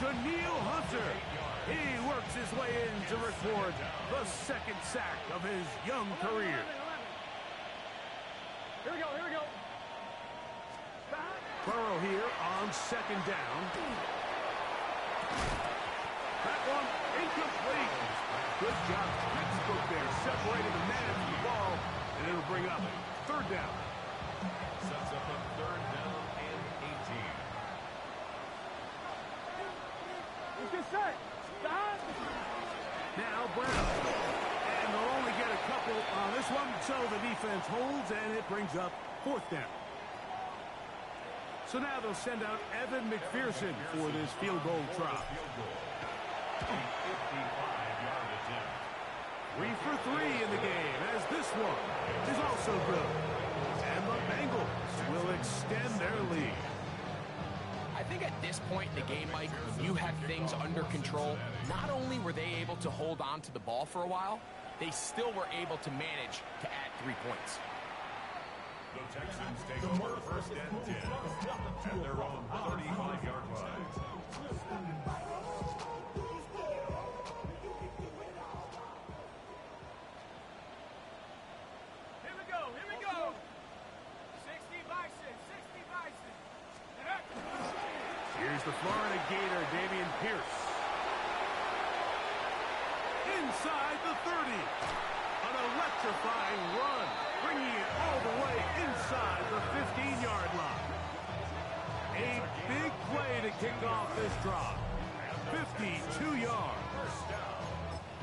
Daniil Hunter. He works his way in to record the second sack of his young career. Here we go. Here we go. Burrow here on second down. That one incomplete. Good job. Textbook there, separating the man from the ball, and it'll bring up third down. Sets up a third down and 18. Let's get set. Stop. Now Brown. And they'll only get a couple on this one, so the defense holds, and it brings up fourth down. So now they'll send out Evan McPherson for this field goal try. Field goal. A 55-yard attempt. 3 for 3 in the game, as this one is also good. And the Bengals will extend their lead. I think at this point in the game, Mike, when you have things under control, not only were they able to hold on to the ball for a while, they still were able to manage to add 3 points. The Texans take over first and 10 at their own 35-yard line. Here we go. Here we go. 60 Bison. 60 Bison. Here's the Florida Gator, Dameon Pierce. Inside the 30. An electrifying run, bringing it all the way inside the 15-yard line. A big play to kick off this drive. 52 yards.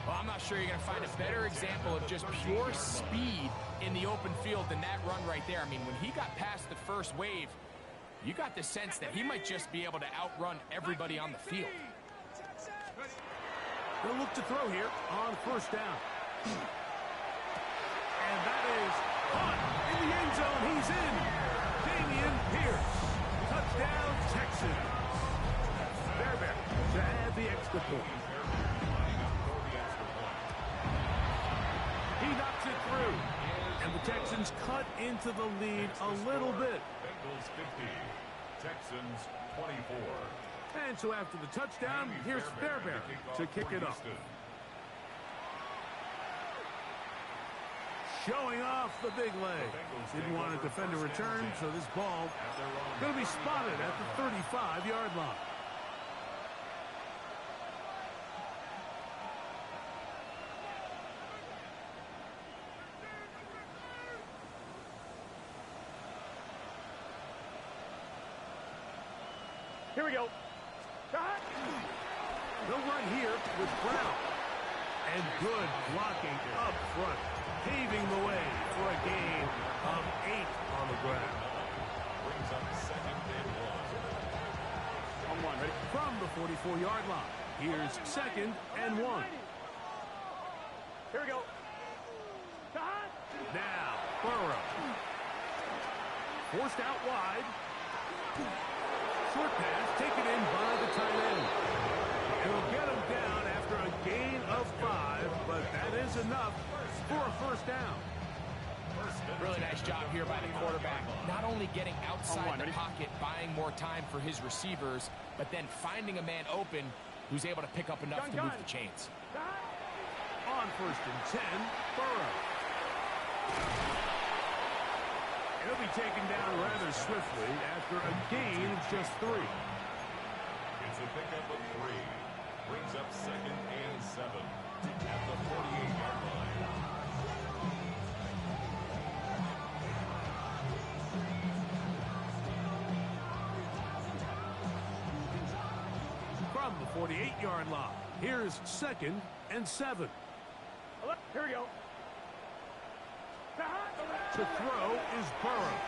Well, I'm not sure you're going to find a better example of just pure speed in the open field than that run right there. I mean, when he got past the first wave, you got the sense that he might just be able to outrun everybody on the field. They'll look to throw here on first down. And that is caught in the end zone. He's in. Dameon Pierce. Touchdown, Texans. Bear to add the extra point. He knocks it through. And the Texans cut into the lead a little bit. Bengals 50, Texans 24. And so after the touchdown, here's Fairbairn to kick it off. Showing off the big leg. Didn't want to defend a return, so this ball going to be spotted at the 35-yard line. Here we go. Cut. They'll run here with Brown. And good blocking up front, paving the way for a gain of 8 on the ground. Brings up second and 1. On one, ready? From the 44-yard line, here's second and 1. Here we go. Cut. Now, Burrow. Forced out wide. Short pass taken in by the tight end. It'll get him down after a gain of 5, but that is enough for a first down. Really nice job here by the quarterback. Not only getting outside the pocket, buying more time for his receivers, but then finding a man open who's able to pick up enough to move the chains. On first and 10, Burrow. He'll be taken down rather swiftly after a gain of just 3. It's a pickup of 3. Brings up second and 7 at the 48-yard line. From the 48-yard line, here's second and 7. Here we go. To throw is Burrow.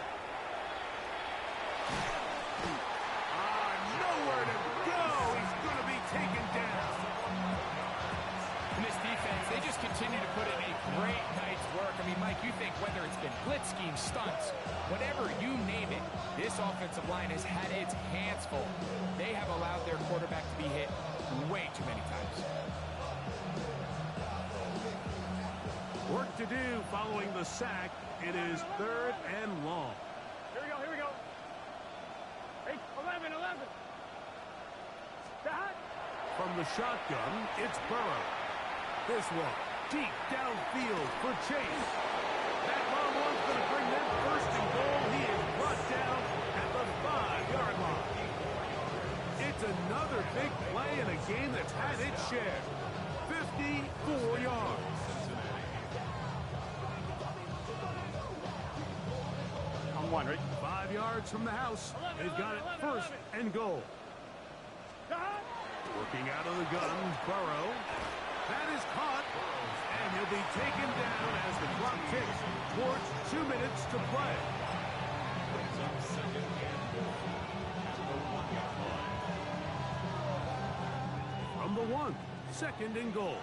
Nowhere to go. He's going to be taken down. In this defense, they just continue to put in a great night's work. I mean, Mike, you think whether it's been blitz schemes, stunts, whatever you name it, this offensive line has had its hands full. They have allowed their quarterback to be hit way too many times. Work to do following the sack. It is 3rd and long. Here we go, here we go. 11. Cut. From the shotgun, it's Burrow. This one, deep downfield for Chase. That long one's going to bring them first and goal. He is brought down at the 5-yard line. It's another big play in a game that's had its share. 54 yards. On one, ready? 5 yards from the house. They've got it first and goal. Working out of the gun, Burrow. That is caught, and he'll be taken down as the clock ticks towards 2 minutes to play. Brings up second and 4 at the 1-yard line. From the 1, second and goal.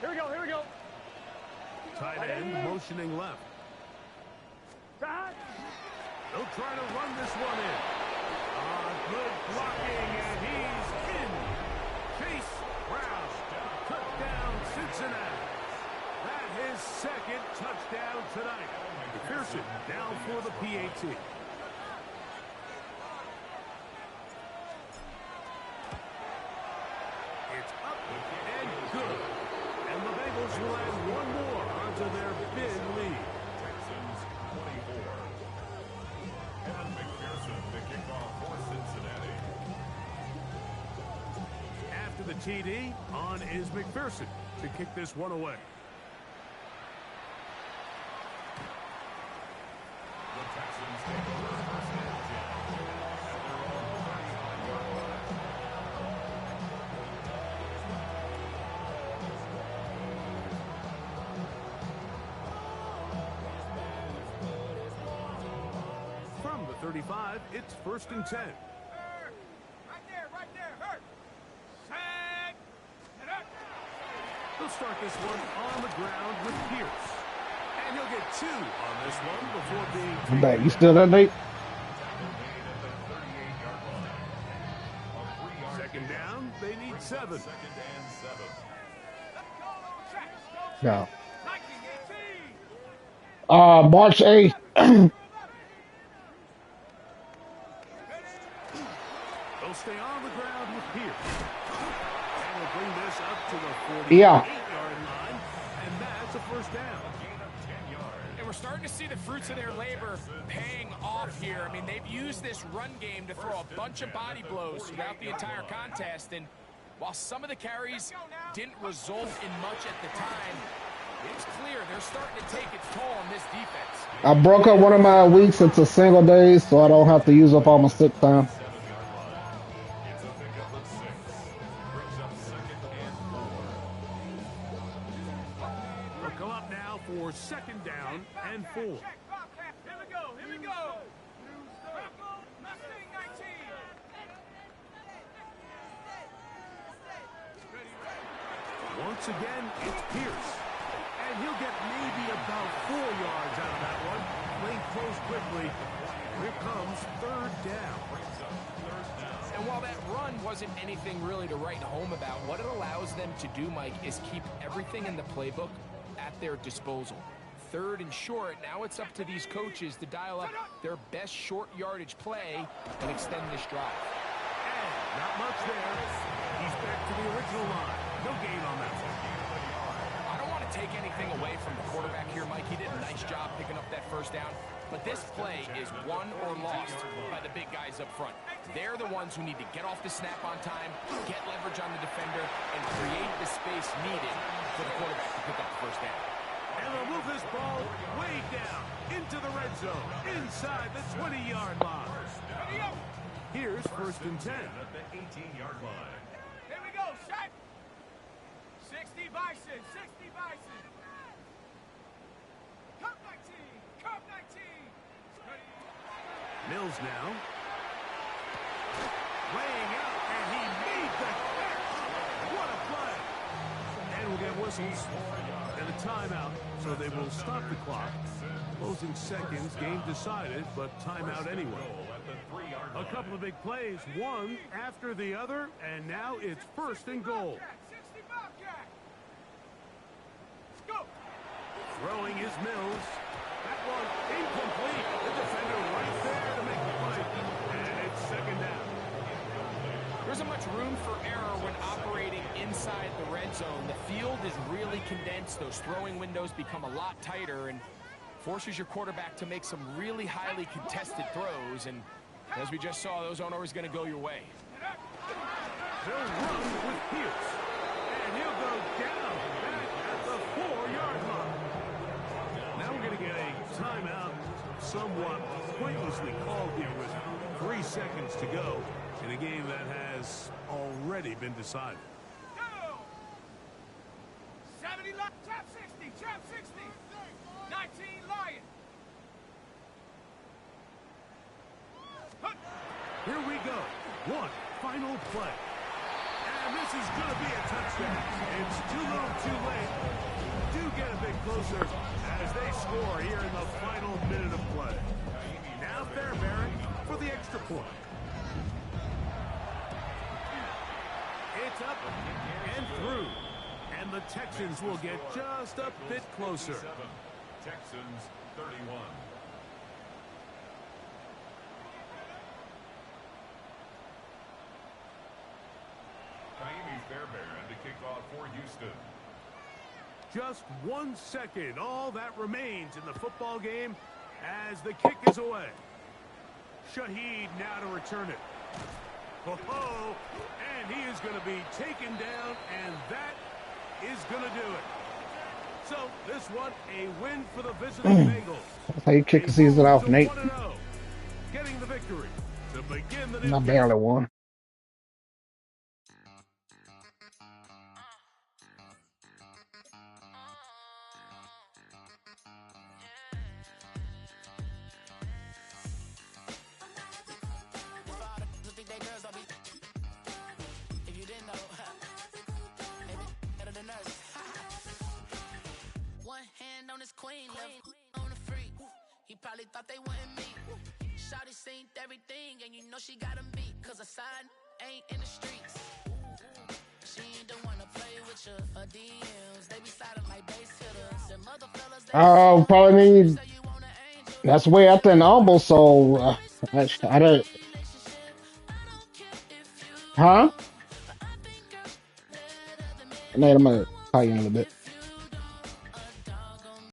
Here we go, here we go. Tight end motioning left. Cut. They'll try to run this one in. Good blocking, and he's in. Chase Brown took down Cincinnati. That his second touchdown tonight. Pearson down for the PAT. It's up and good. And the Bengals will add one more onto their big lead. Texans 24. And McPherson to kick off for Cincinnati. After the TD, on is McPherson to kick this one away. The Texans take over first and 10 at their own 35-yard line. From the 35, it's first and 10. Right there, hurt. Sack. And up. They'll start this one on the ground with Pierce. And he'll get 2 on this one before being I'm back. taken You still there, Nate? Tackle made at the 38-yard line. A 3-yard Second gain. down, they need 7. Second and 7. No. 1918. March 8th. They'll stay on the ground with Pierce. And we'll bring this up to the 48-yard Yeah. line. And that's a first down. Gain of 10 yards. And we're starting to see the fruits of their labor paying off here. I mean, they've used this run game to throw a bunch of body blows throughout the entire contest. And while some of the carries didn't result in much at the time, it's clear they're starting to take its toll on this defense. I broke up one of my weeks into single days, so I don't have to use up all my sick time. 37-yard line. It's a pickup of 6. Brings up second and 4. They'll come up now for second down and 4. Check, Bobcat. Here we go. Here we go. Purple Mustang 19. Once again, it's Pierce. And he'll get maybe about 4 yards out of that one. Lane closed quickly. Here comes third down. And while that run wasn't anything really to write home about, what it allows them to do, Mike, is keep everything in the playbook at their disposal. Third and short, now it's up to these coaches to dial up their best short yardage play and extend this drive. And not much there. He's back to the original line. No gain on that one. I don't want to take anything away from the quarterback here, Mike. He did a nice job picking up that first down. But this play is won or lost by the big guys up front. They're the ones who need to get off the snap on time, get leverage on the defender, and create the space needed for the quarterback to pick up the first down. And they'll move this ball way down into the red zone, inside the 20-yard line. Here's first and 10. At the 18-yard line. Here we go. Set. 60 Bison. 60 Bison. Cup 19. Cup 19. Mills now. Laying out, and he made the catch. What a play. And we'll get whistles and a timeout, so they will stop the clock. Closing seconds, game decided, but timeout anyway. A couple of big plays, one after the other, and now it's first and goal. 60 Bobcat. Let's go. Throwing is Mills. That one incomplete. The defender right there to make the play. And it's second down. There isn't much room for error when operating inside the red zone. The field is really condensed. Those throwing windows become a lot tighter and forces your quarterback to make some really highly contested throws. And as we just saw, those aren't always going to go your way. They'll run with Pierce. And he'll go down back at the 4-yard line. Now we're going to get a timeout, somewhat pointlessly called here with 3 seconds to go in a game that has already been decided. Go. 70 trap 60. Trap 60. 19 Lion. Here we go. One final play. And this is going to be a touchdown. It's too little too late. Do get a bit closer as they score here in the final minute of play. Now Fairbairn for the extra point. It's up and through. And the Texans will get just a bit closer. Texans 31. Fairbairn to kick off for Houston. Just 1 second. All that remains in the football game as the kick is away. Shaheed now to return it. Oh, and he is going to be taken down, and that is going to do it. So this one, a win for the visiting Bengals. That's how you kick the season off, Nate. 1-0, getting the victory to begin the And I new barely won. Queen left on the freak. He probably thought they wouldn't meet. Shawty seen everything, and you know she got him beat. Cause her side ain't in the streets. She ain't the one to play with you. Her DMs, they be silent like base hitters. The mother fellas, Oh, probably need. That's way out there in Almo, so I don't. Huh? Nate, I'm gonna call you in a little bit.